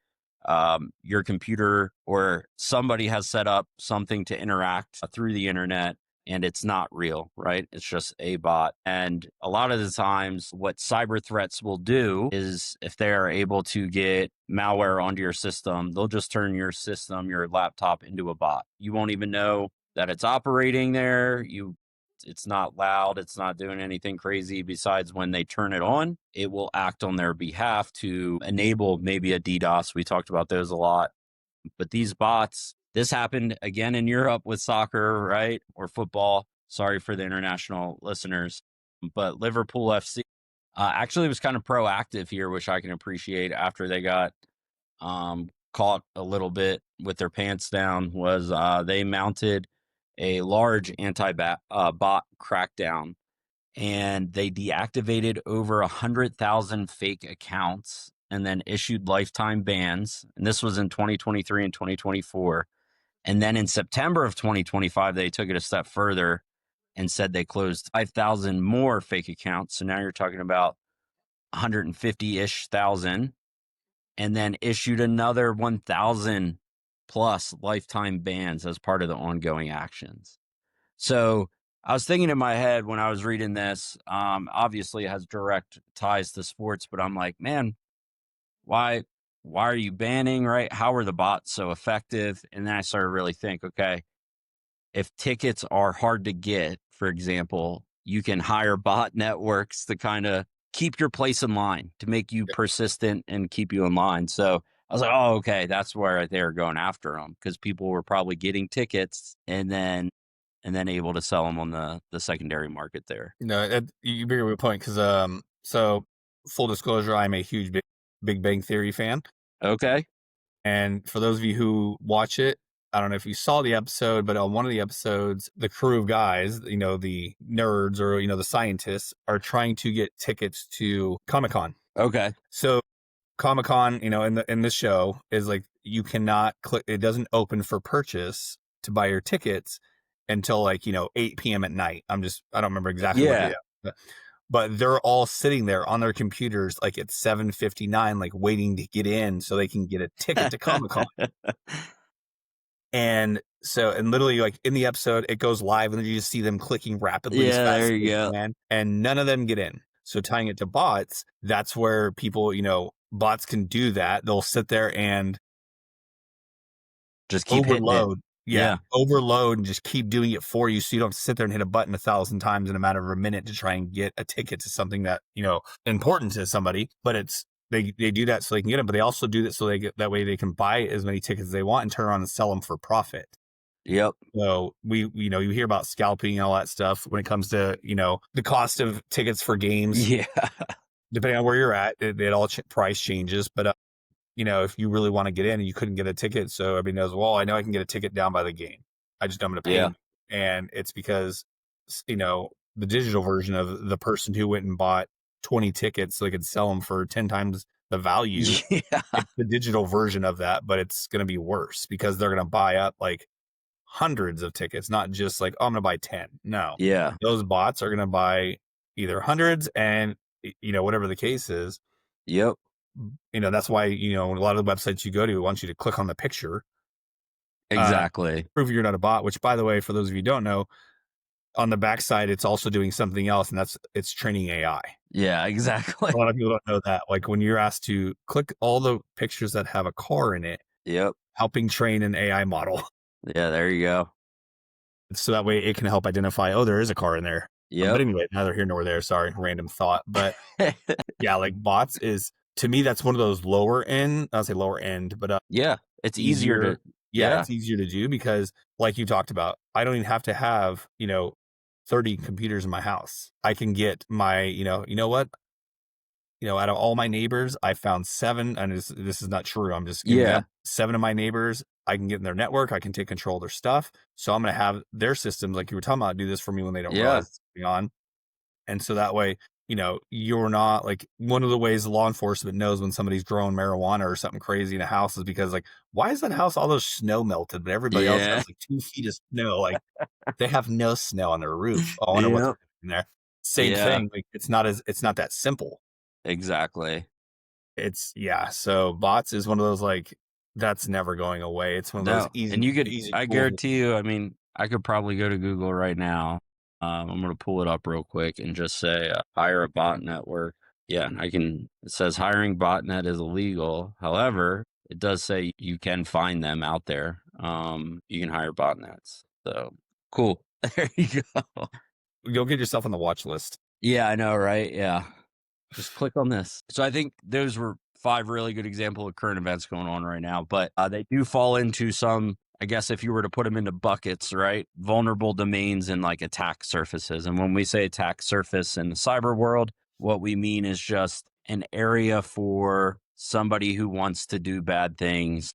your computer, or somebody has set up something to interact through the internet, and it's not real, right? It's just a bot. And a lot of the times, what cyber threats will do is if they are able to get malware onto your system, they'll just turn your system, your laptop into a bot. You won't even know that it's operating there. It's not loud, it's not doing anything crazy besides when they turn it on, it will act on their behalf to enable maybe a DDoS. We talked about those a lot. But these bots, this happened again in Europe with soccer, right? Or football. Sorry for the international listeners. But Liverpool FC actually was kind of proactive here, which I can appreciate after they got caught a little bit with their pants down. Was they mounted a large bot crackdown, and they deactivated over 100,000 fake accounts and then issued lifetime bans. And this was in 2023 and 2024. And then in September of 2025, they took it a step further and said they closed 5,000 more fake accounts. So now you're talking about 150-ish thousand, and then issued another 1,000 plus lifetime bans as part of the ongoing actions. So I was thinking in my head when I was reading this, obviously it has direct ties to sports, but I'm like, man, why are you banning, right? How are the bots so effective? And then I started to really think, okay, if tickets are hard to get, for example, you can hire bot networks to kind of keep your place in line, to make you persistent and keep you in line. So I was like, oh, okay, that's where they were going after them, because people were probably getting tickets and then able to sell them on the secondary market there. No, you bring up a good point because so full disclosure, I'm a huge Big Bang Theory fan. Okay. And for those of you who watch it, I don't know if you saw the episode, but on one of the episodes, the crew of guys, the nerds or, the scientists are trying to get tickets to Comic-Con. Okay. So Comic-Con, in this show is like, you cannot click, it doesn't open for purchase to buy your tickets until 8 p.m. at night. I don't remember exactly what it is. But they're all sitting there on their computers like at 7:59, like waiting to get in so they can get a ticket to Comic-Con. And literally, like in the episode, it goes live and then you just see them clicking rapidly as fast there as you they go. can, and none of them get in. So tying it to bots, that's where people, bots can do that. They'll sit there and just keep overload. Yeah. Overload and just keep doing it for you, so you don't have to sit there and hit a button 1,000 times in a matter of a minute to try and get a ticket to something that important to somebody. But they do that so they can get it, but they also do that so that way they can buy as many tickets as they want and turn around and sell them for profit. Yep. So you hear about scalping and all that stuff when it comes to the cost of tickets for games. Yeah. Depending on where you're at, it all price changes, but if you really want to get in and you couldn't get a ticket, so everybody knows, well, I know I can get a ticket down by the game. I'm going to pay. Yeah. And it's because, the digital version of the person who went and bought 20 tickets so they could sell them for 10 times the value. Yeah. It's the digital version of that, but it's going to be worse because they're going to buy up like hundreds of tickets, not just like, oh, I'm going to buy 10. No. Yeah. Those bots are going to buy either hundreds and, whatever the case is. Yep. That's why, a lot of the websites you go to want you to click on the picture. Exactly. Prove you're not a bot, which, by the way, for those of you who don't know, on the backside, it's also doing something else, and it's training AI. Yeah, exactly. A lot of people don't know that. Like when you're asked to click all the pictures that have a car in it, Yep. helping train an AI model. Yeah, there you go. So that way it can help identify, oh, there is a car in there. Yeah. But anyway, neither here nor there. Sorry, random thought. But yeah, like bots is, to me, that's one of those lower end. I'll say lower end, but yeah, it's easier to. Yeah, it's easier to do because, like you talked about, I don't even have to have 30 computers in my house. I can get my what, out of all my neighbors, I found 7, and this is not true. I'm just giving up 7 of my neighbors. I can get in their network. I can take control of their stuff. So I'm going to have their systems, like you were talking about, do this for me when they don't realize it's going on. And so that way, you're not like, one of the ways law enforcement knows when somebody's growing marijuana or something crazy in a house is because, like, why is that house all those snow melted, but everybody else has like 2 feet of snow? Like they have no snow on their roof. I wonder what's in there. Same thing. Like it's not that simple. Exactly. So bots is one of those, like, that's never going away. It's one of those easy. And you could, easy I guarantee you, I mean, I could probably go to Google right now. I'm going to pull it up real quick and just say hire a bot network. Yeah, I can. It says hiring botnet is illegal. However, it does say you can find them out there. You can hire botnets. So cool. There you go. You'll get yourself on the watch list. Yeah, I know, right? Yeah. Just click on this. So I think those were 5 really good examples of current events going on right now, but they do fall into some, I guess if you were to put them into buckets, right? Vulnerable domains and like attack surfaces. And when we say attack surface in the cyber world, what we mean is just an area for somebody who wants to do bad things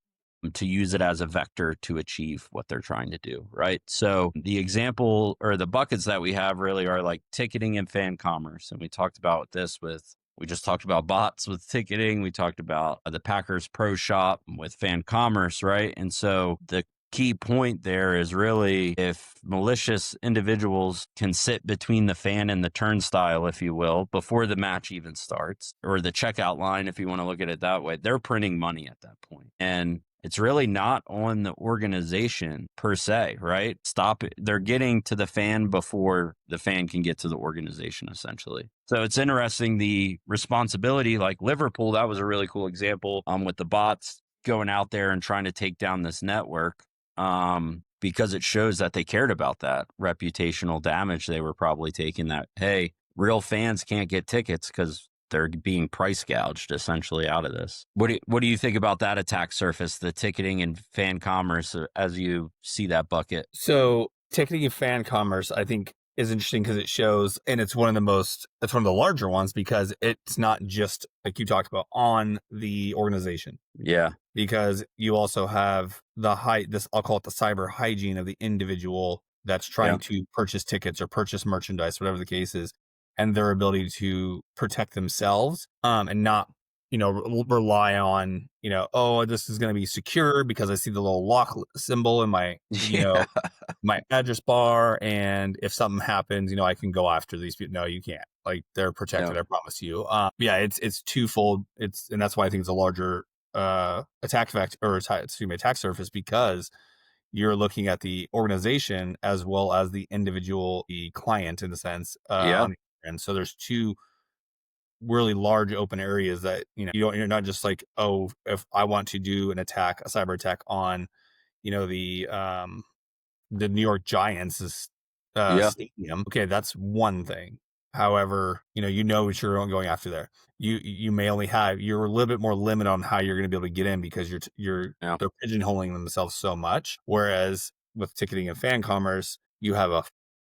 to use it as a vector to achieve what they're trying to do, right? So the example or the buckets that we have really are like ticketing and fan commerce. And we talked about this we just talked about bots with ticketing. We talked about the Packers Pro Shop with fan commerce, right? And so the key point there is really if malicious individuals can sit between the fan and the turnstile, if you will, before the match even starts, or the checkout line, if you want to look at it that way, they're printing money at that point. And it's really not on the organization per se, right? Stop it. They're getting to the fan before the fan can get to the organization, essentially. So it's interesting, the responsibility, like Liverpool, that was a really cool example with the bots going out there and trying to take down this network because it shows that they cared about that reputational damage they were probably taking, that, hey, real fans can't get tickets because they're being price gouged essentially out of this. What do you think about that attack surface, the ticketing and fan commerce, as you see that bucket? So ticketing and fan commerce, I think, is interesting because it shows, and it's one of the larger ones because it's not just like you talked about on the organization. Yeah. Because you also have I'll call it the cyber hygiene of the individual that's trying to purchase tickets or purchase merchandise, whatever the case is, and their ability to protect themselves, and not, rely on, oh, this is going to be secure because I see the little lock symbol in my, my address bar. And if something happens, I can go after these people. No, you can't. Like, they're protected. I promise you. It's twofold. And that's why I think it's a larger attack surface, because you're looking at the organization as well as the individual, the client, in a sense. And so there's two really large open areas that, you're not just like, oh, if I want to do a cyber attack on, the New York Giants' stadium. Okay, that's one thing. However, what you're going after there. You may only you're a little bit more limited on how you're going to be able to get in because they're pigeonholing themselves so much. Whereas with ticketing and fan commerce, you have a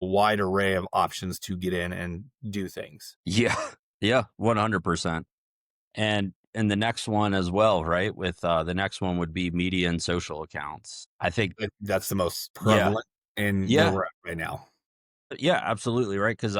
wide array of options to get in and do things. Yeah. Yeah. 100%. And the next one as well, right? With the next one would be media and social accounts. I think that's the most prevalent in where we're at right now. Yeah, absolutely. Right. Because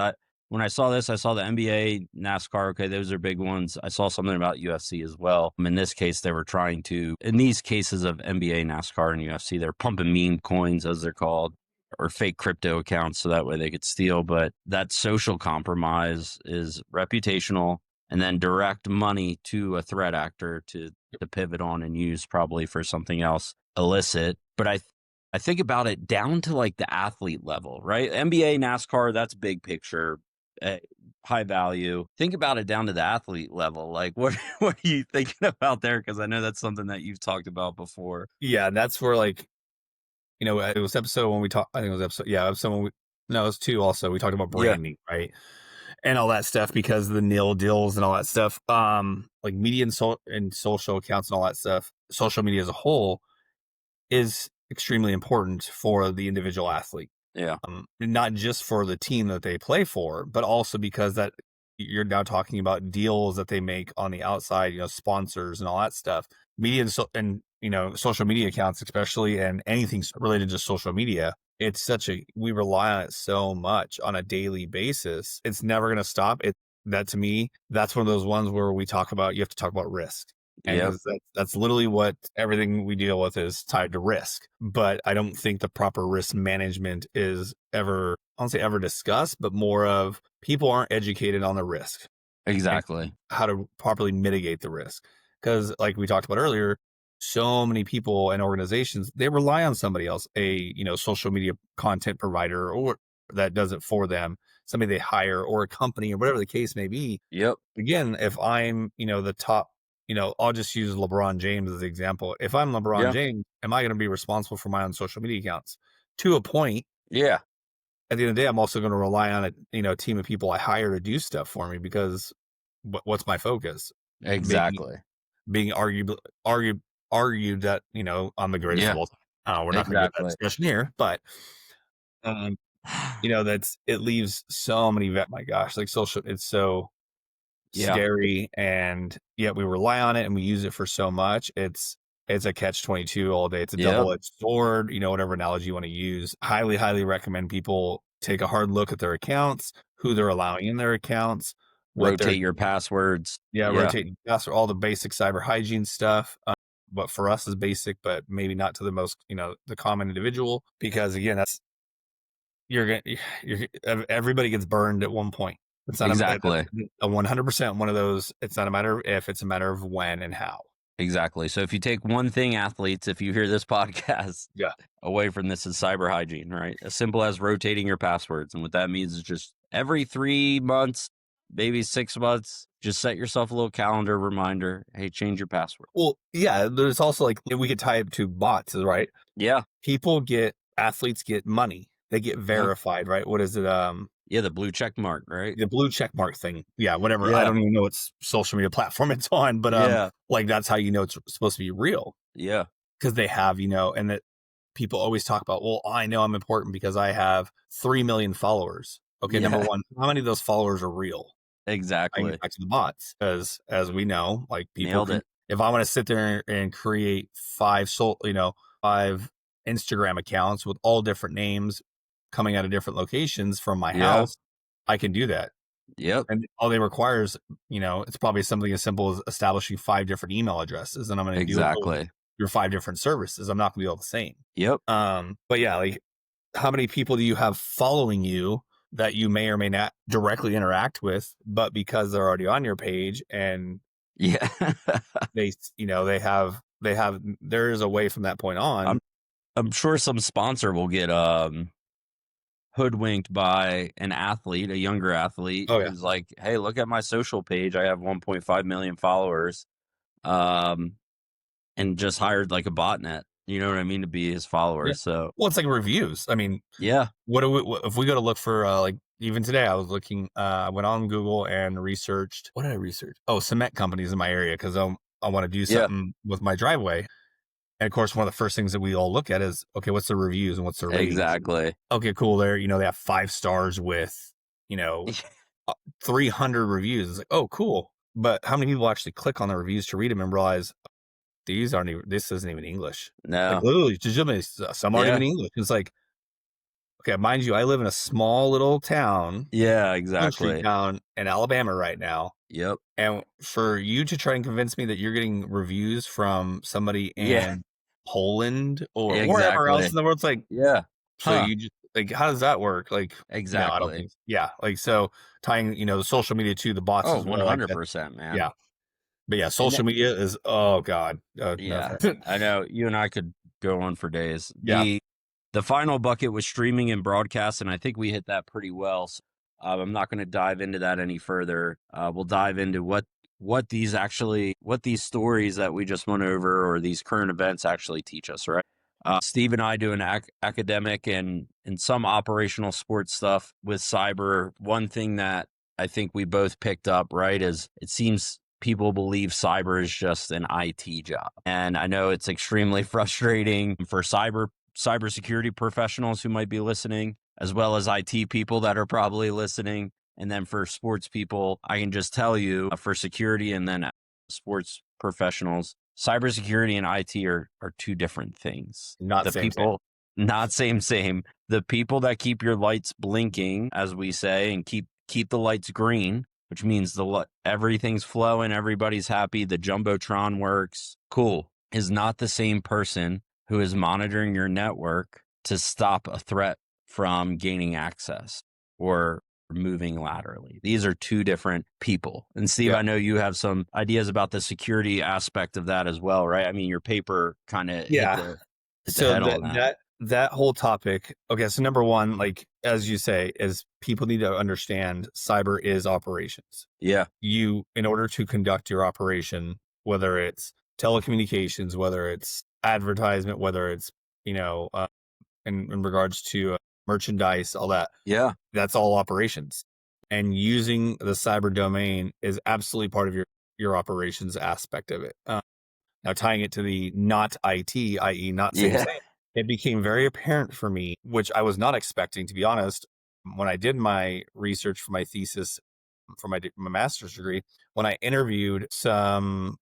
when I saw this, I saw the NBA, NASCAR. Okay, those are big ones. I saw something about UFC as well. In this case, they were trying to, in these cases of NBA, NASCAR, and UFC, they're pumping meme coins, as they're called, or fake crypto accounts, so that way they could steal. But that social compromise is reputational, and then direct money to a threat actor to pivot on and use probably for something else illicit. But I think about it down to like the athlete level, right? NBA, NASCAR, that's big picture, high value. Think about it down to the athlete level. Like, what are you thinking about there? Because I know that's something that you've talked about before. Yeah, that's where, like, it was episode when we talked. I think it was episode when it was 2 also. We talked about branding, right? And all that stuff, because of the nil deals and all that stuff. Like media and social accounts and all that stuff. Social media as a whole is extremely important for the individual athlete. Yeah. Not just for the team that they play for, but also because that you're now talking about deals that they make on the outside, sponsors and all that stuff. Media and social media accounts, especially, and anything related to social media. It's we rely on it so much on a daily basis. It's never going to stop. That to me, that's one of those ones where you have to talk about risk. And that's literally what everything we deal with is tied to risk. But I don't think the proper risk management is ever, I don't say ever discussed, but more of people aren't educated on the risk. Exactly. How to properly mitigate the risk. Because like we talked about earlier, so many people and organizations, they rely on somebody else, a social media content provider or that does it for them, somebody they hire or a company or whatever the case may be. Yep. Again, if I'm, the top, I'll just use LeBron James as an example. If I'm LeBron Yeah. James, am I going to be responsible for my own social media accounts? To a point. Yeah. At the end of the day, I'm also going to rely on a team of people I hire to do stuff for me because what's my focus? Exactly. Being argued that I'm the greatest Yeah. of all time. We're not going to get that Exactly. discussion here, but it leaves so many my gosh, like social, it's so Yeah. scary, and yet we rely on it and we use it for so much. It's a catch-22 all day. It's a Yep. double-edged sword, whatever analogy you want to use. Highly recommend people take a hard look at their accounts, who they're allowing in their accounts, what they're Rotate your passwords. rotating password, all the basic cyber hygiene stuff. But for us is basic, but maybe not to the most, the common individual, because again, that's you're everybody gets burned at one point. It's not Exactly. a 100% one of those. It's not a matter of if, it's a matter of when and how. Exactly. So if you take one thing, athletes, if you hear this podcast, Yeah. away from this is cyber hygiene, right? As simple as rotating your passwords. And what that means is just every 3 months, maybe 6 months, just set yourself a little calendar reminder. Hey, change your password. Well, yeah, there's also like, we could tie it to bots, right? Yeah. Athletes get money. They get verified, right? What is it? Yeah, the blue check mark, right? The blue check mark thing. Yeah, whatever. Yeah. I don't even know what social media platform it's on, but like that's how it's supposed to be real. Yeah. Because they have, and that people always talk about, well, I know I'm important because I have 3 million followers. Okay, Yeah. number one, how many of those followers are real? I Exactly. get back to the bots, as we know, like people Nailed it. if I want to sit there and create 5 Instagram accounts with all different names coming out of different locations from my Yeah. house, I can do that. Yep. And all they require is, it's probably something as simple as establishing 5 different email addresses, and I'm going to do Exactly. your 5 different services. I'm not going to be all the same. Yep. But yeah, like, how many people do you have following you that you may or may not directly interact with, but because they're already on your page and Yeah. there is a way from that point on. I'm sure some sponsor will get hoodwinked by an athlete, a younger athlete, Oh, yeah. who's like, "Hey, look at my social page. I have 1.5 million followers," and just hired like a botnet. You know what I mean, to be his followers. Yeah. So, Well, it's like reviews. I mean, yeah, if we go to look for like, even today, I was looking. I went on Google and researched. What did I research? Oh, cement companies in my area, because I want to do something with my driveway. And of course, one of the first things that we all look at is, okay, what's the reviews and what's the ratings? exactly. Okay, cool. They have 5 stars with 300 reviews. It's like, oh, cool. But how many people actually click on the reviews to read them and realize this isn't even English? No, Like, literally, some aren't even English. It's like, okay, mind you, I live in a small little town, yeah, country exactly. town in Alabama right now. Yep. And for you to try and convince me that you're getting reviews from somebody in Poland or wherever else in the world, it's like, Yeah. so you just, like, how does that work? Like, I don't Exactly. think, like, so tying, the social media to the bots Oh, is more like that. 100%, man. Yeah. But yeah, social media is, oh God. Yeah, No. I know you and I could go on for days. Yeah. The final bucket was streaming and broadcast, and I think we hit that pretty well. So, I'm not going to dive into that any further. We'll dive into what these stories that we just went over, or these current events, actually teach us, right? Steve and I do an academic and some operational sports stuff with cyber. One thing that I think we both picked up, right, is it seems people believe cyber is just an IT job. And I know it's extremely frustrating for cybersecurity professionals who might be listening, as well as IT people that are probably listening. And then for sports people, I can just tell you, for security and then sports professionals, cybersecurity and IT are 2 different things. Not the same. people, not same. The people that keep your lights blinking, as we say, and keep the lights green, which means everything's flowing, everybody's happy, the Jumbotron works, cool, is not the same person who is monitoring your network to stop a threat from gaining access, or moving laterally. These are two different people. And Steve, Yeah. I know you have some ideas about the security aspect of that as well, right? I mean, your paper kind of hit Yeah. the So head on that. that whole topic. Okay. So number one, like as you say, is people need to understand cyber is operations. Yeah. You, in order to conduct your operation, whether it's telecommunications, whether it's advertisement, whether it's, you know, in regards to merchandise, all that, Yeah. that's all operations. And using the cyber domain is absolutely part of your operations aspect of it. Now, tying it to the not IT, i.e., not same Yeah. same, it became very apparent for me, which I was not expecting, to be honest, when I did my research for my thesis for my master's degree. When I interviewed some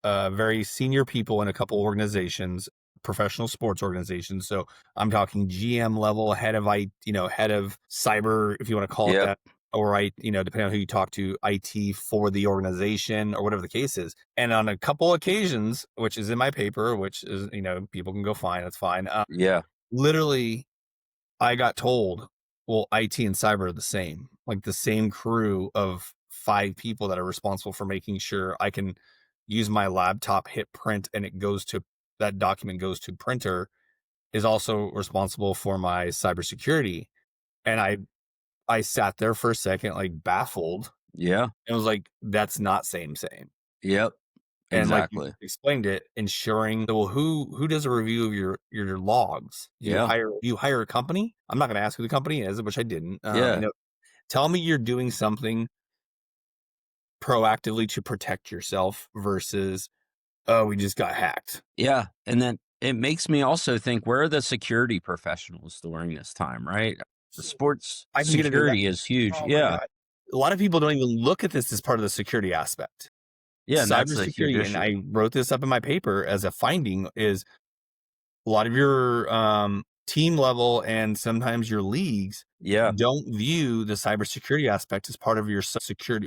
very senior people in a couple organizations, professional sports organizations. So I'm talking GM level, head of cyber, if you want to call it Yep. that, or depending on who you talk to, IT for the organization or whatever the case is. And on a couple occasions, which is in my paper, which is, people can go find, that's fine. Yeah. Literally, I got told, well, IT and cyber are the same, like the same crew of 5 people that are responsible for making sure I can use my laptop, hit print, and that document goes to printer, is also responsible for my cybersecurity. And I sat there for a second, like baffled, Yeah. and was like, that's not same. Yep. And like you Exactly. explained it, ensuring, well, who does a review of your logs? Yeah. You hire a company? I'm not going to ask who the company is, which I didn't. Yeah. Tell me you're doing something proactively to protect yourself versus, oh, we just got hacked. Yeah. And then it makes me also think, where are the security professionals during this time, right? The sports I can get into that. security is huge. Oh my Yeah. God. A lot of people don't even look at this as part of the security aspect. Yeah. And that's a huge Cybersecurity, and issue. I wrote this up in my paper as a finding, is a lot of your team level and sometimes your leagues Yeah. don't view the cybersecurity aspect as part of your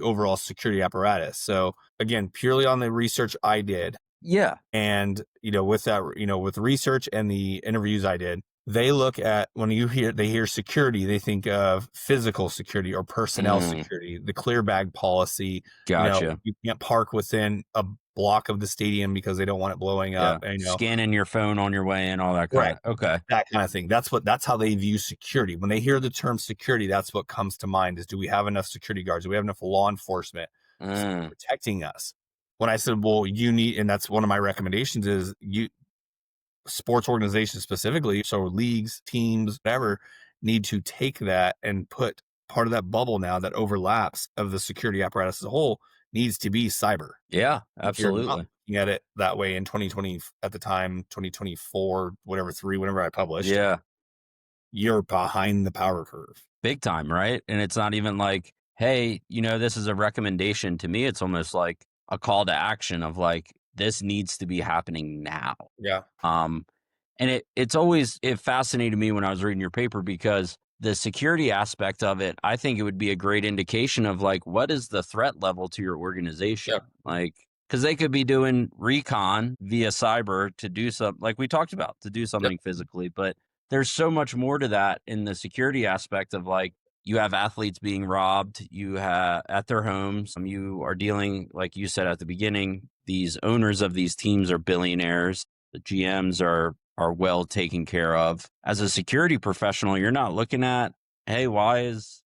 overall security apparatus. So again, purely on the research I did, Yeah. and with that, with research and the interviews I did, they look at, when they hear security, they think of physical security or personnel security, the clear bag policy. Gotcha. You can't park within a block of the stadium because they don't want it blowing Yeah. up. And Scanning your phone on your way in, all that right, okay. that kind of thing. That's how they view security. When they hear the term security, that's what comes to mind: is, do we have enough security guards? Do we have enough law enforcement protecting us? When I said, well, and that's one of my recommendations, is sports organizations specifically, so leagues, teams, whatever, need to take that and put part of that bubble now that overlaps of the security apparatus as a whole needs to be cyber. Yeah, If you're not absolutely. looking at it that way in 2020, at the time, 2024, whenever I published, Yeah. you're behind the power curve. Big time, right? And it's not even like, hey, this is a recommendation. To me, it's almost like a call to action of like, this needs to be happening now. Yeah. And it fascinated me when I was reading your paper, because the security aspect of it, I think it would be a great indication of like, what is the threat level to your organization? Yep. Like, because they could be doing recon via cyber to do something, like we talked about, to do something physically, but there's so much more to that in the security aspect of like, you have athletes being robbed, you have at their homes, you are dealing, like you said at the beginning, these owners of these teams are billionaires, the GMs are well taken care of. As a security professional, you're not looking at, hey, why is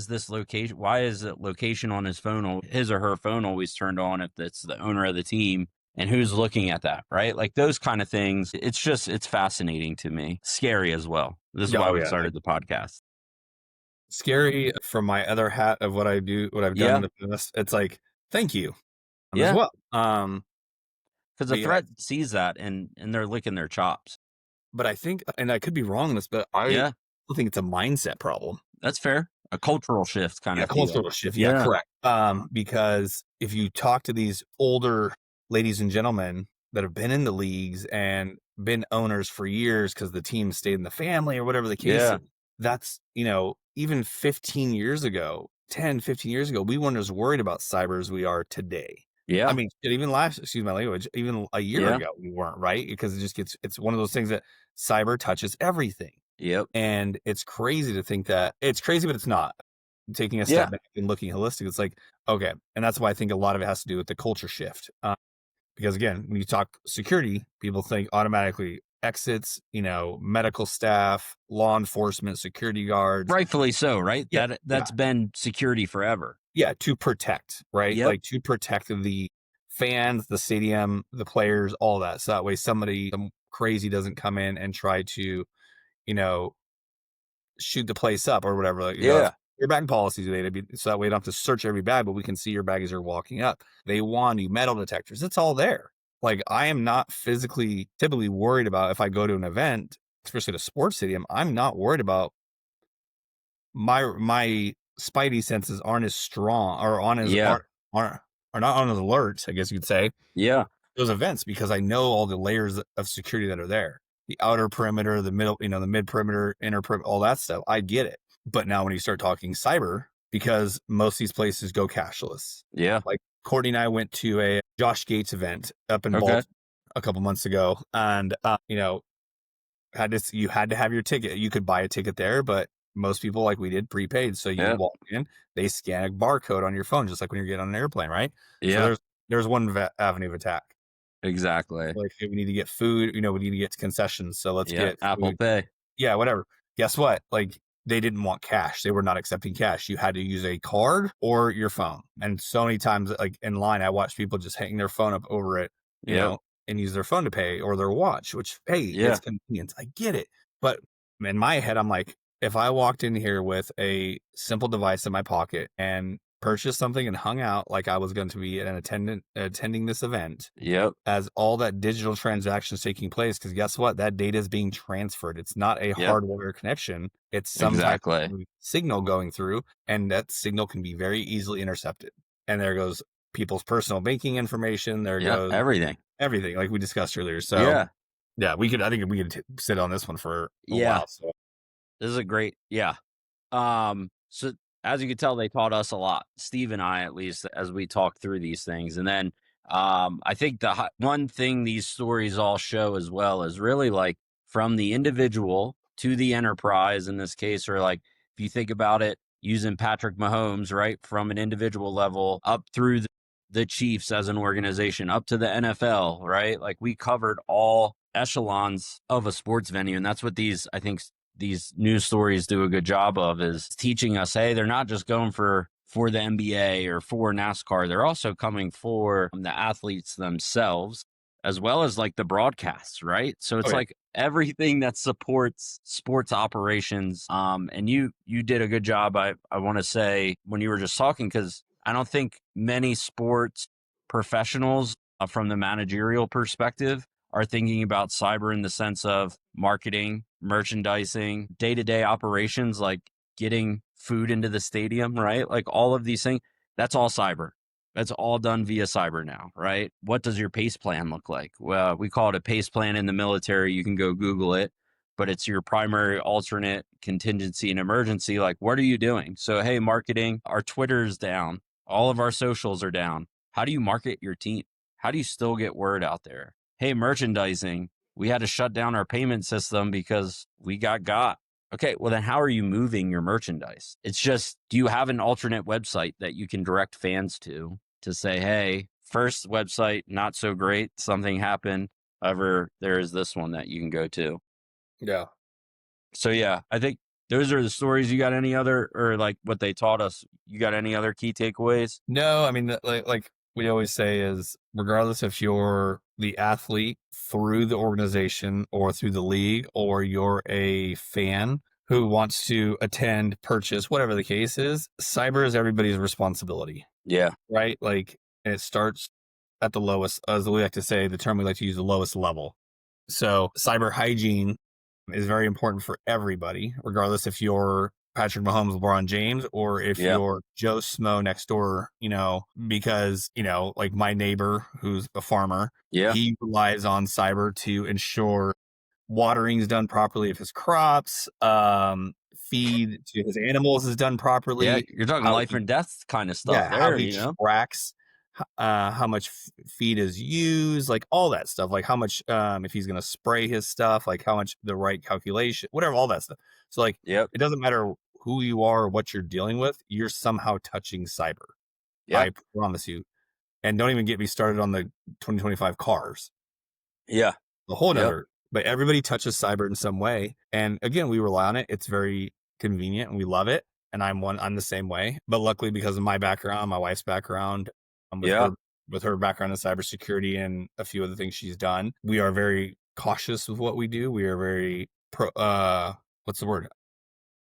this location, why is it location on his or her phone always turned on if it's the owner of the team, and who's looking at that, right? Like those kind of things. It's fascinating to me. Scary as well. This is why Oh we yeah. started the podcast. Scary from my other hat of what I've done in the past. It's like, thank you as well. Because the Yeah. threat sees that and they're licking their chops. But I think, and I could be wrong on this, but I think it's a mindset problem. That's fair. A cultural shift kind of Cultural shift. Yeah. Yeah, correct. Because if you talk to these older ladies and gentlemen that have been in the leagues and been owners for years because the team stayed in the family or whatever the case is, that's, even 15 years ago, 10, 15 years ago, we weren't as worried about cyber as we are today. Yeah. I mean, even excuse my language, even a year ago, we weren't, right? Because it's one of those things that cyber touches everything. Yep. And it's crazy to think that it's crazy, but it's not. Taking a Yeah. step back and looking holistic, it's like, okay. And that's why I think a lot of it has to do with the culture shift. Because again, when you talk security, people think automatically exits, medical staff, law enforcement, security guards. Rightfully so, right? Yeah. That's been security forever. Yeah. To protect, right? Yep. Like to protect the fans, the stadium, the players, all that. So that way somebody crazy doesn't come in and try to, you know, shoot the place up or whatever. Like, Yeah. your bag policies so that way you don't have to search every bag, but we can see your bag as you're walking up. They want you metal detectors. It's all there. Like I am not typically worried about if I go to an event, especially at a sports stadium. I'm not worried about my spidey senses aren't as strong or Yeah. aren't are not on as alert, I guess you could say, Yeah. those events because I know all the layers of security that are there. The outer perimeter, the middle, the mid perimeter, inner perimeter, all that stuff. I get it. But now when you start talking cyber, because most of these places go cashless. Yeah. Like Courtney and I went to a Josh Gates event up in Okay. Baltimore a couple months ago, and you had to have your ticket. You could buy a ticket there, but most people, like we did, prepaid. So you Yeah. walk in, they scan a barcode on your phone, just like when you're getting on an airplane, right? Yeah. So there's one avenue of attack. Exactly. Like, hey, we need to get food, we need to get concessions. So let's Yeah. get Apple food. Pay. Yeah, whatever. Guess what? Like, they didn't want cash. They were not accepting cash. You had to use a card or your phone. And so many times, like in line, I watched people just hang their phone up over it, Yep. and use their phone to pay or their watch, which, hey, Yeah. it's convenience. I get it. But in my head, I'm like, if I walked in here with a simple device in my pocket and purchased something and hung out like I was going to be attending this event, Yep. as all that digital transactions taking place, because guess what? That data is being transferred. It's not a hardware connection. It's some type of signal going through, and that signal can be very easily intercepted. And there goes people's personal banking information. There goes everything like we discussed earlier. So yeah, I think we could sit on this one for a while. So this is a great, so as you can tell, they taught us a lot, Steve and I, at least, as we talk through these things. And then I think one thing these stories all show as well is really like from the individual to the enterprise in this case, or like if you think about it, using Patrick Mahomes, right, from an individual level up through the Chiefs as an organization, up to the NFL, right? Like we covered all echelons of a sports venue. And that's what I think these news stories do a good job of, is teaching us, hey, they're not just going for the NBA or for NASCAR. They're also coming for the athletes themselves, as well as like the broadcasts, right? So it's like everything that supports sports operations. And you did a good job, I want to say, when you were just talking, because I don't think many sports professionals from the managerial perspective are thinking about cyber in the sense of marketing, merchandising, day-to-day operations, like getting food into the stadium, right? Like all of these things, that's all cyber. That's all done via cyber now, right? What does your PACE plan look like? Well, we call it a PACE plan in the military. You can go Google it, but it's your primary, alternate, contingency, and emergency. Like, what are you doing? So, hey, marketing, our Twitter's down. All of our socials are down. How do you market your team? How do you still get word out there? Hey, merchandising, we had to shut down our payment system because we got. Okay, well then how are you moving your merchandise? It's just, do you have an alternate website that you can direct fans to say, hey, first website, not so great, something happened. However, there is this one that you can go to. Yeah. So yeah, I think those are the stories. You got any other, or like what they taught us, you got any other key takeaways? No, I mean, like we always say is, regardless if you're the athlete through the organization or through the league, or you're a fan who wants to attend, purchase, whatever the case is, cyber is everybody's responsibility. Yeah. Right? Like, and it starts at the lowest, as we like to say, the term we like to use, the lowest level. So cyber hygiene is very important for everybody, regardless if you're Patrick Mahomes, LeBron James, or if you're Joe Smo next door, because, like my neighbor who's a farmer, he relies on cyber to ensure watering is done properly of his crops, feed to his animals is done properly. Yeah, you're talking life and death kind of stuff there, How he tracks how much feed is used, like all that stuff, like how much if he's going to spray his stuff, like how much the right calculation, whatever, all that stuff. So like Yep. it doesn't matter who you are or what you're dealing with, you're somehow touching cyber. Yeah. I promise you. And don't even get me started on the 2025 cars. Yeah. The whole Yep. nother, but everybody touches cyber in some way. And again, we rely on it. It's very convenient and we love it. And I'm the same way. But luckily, because of my background, my wife's background, with Yeah. her background in cybersecurity and a few other things she's done, we are very cautious with what we do. We are very what's the word?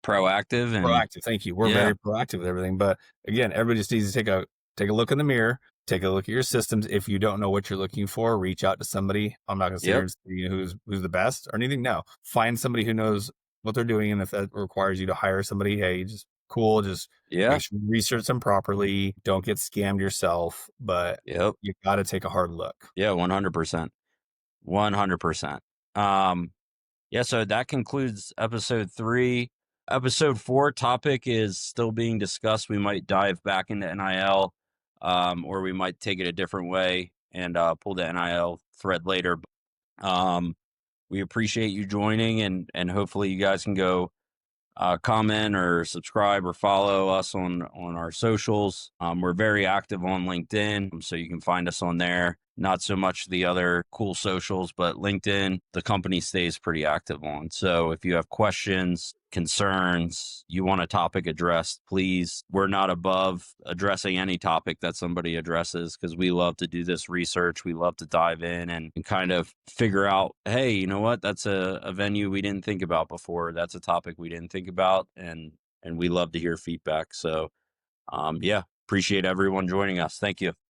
Proactive and Proactive. Thank you. We're yeah. very proactive with everything. But again, everybody just needs to take a look in the mirror, take a look at your systems. If you don't know what you're looking for, reach out to somebody. I'm not going to sit here Yep. and say who's the best or anything. No, find somebody who knows what they're doing, and if that requires you to hire somebody, hey, just cool. Just Yeah. make sure you research them properly. Don't get scammed yourself, but Yep. you got to take a hard look. Yeah. 100%. 100%. Yeah. So that concludes episode 3. Episode 4 topic is still being discussed. We might dive back into NIL, or we might take it a different way and pull the NIL thread later. We appreciate you joining, and hopefully you guys can go comment or subscribe or follow us on our socials. We're very active on LinkedIn, so you can find us on there. Not so much the other cool socials, but LinkedIn, the company stays pretty active on. So if you have questions, concerns, you want a topic addressed, please. We're not above addressing any topic that somebody addresses because we love to do this research. We love to dive in and kind of figure out, hey, you know what? That's a venue we didn't think about before. That's a topic we didn't think about. And we love to hear feedback. So, yeah, appreciate everyone joining us. Thank you.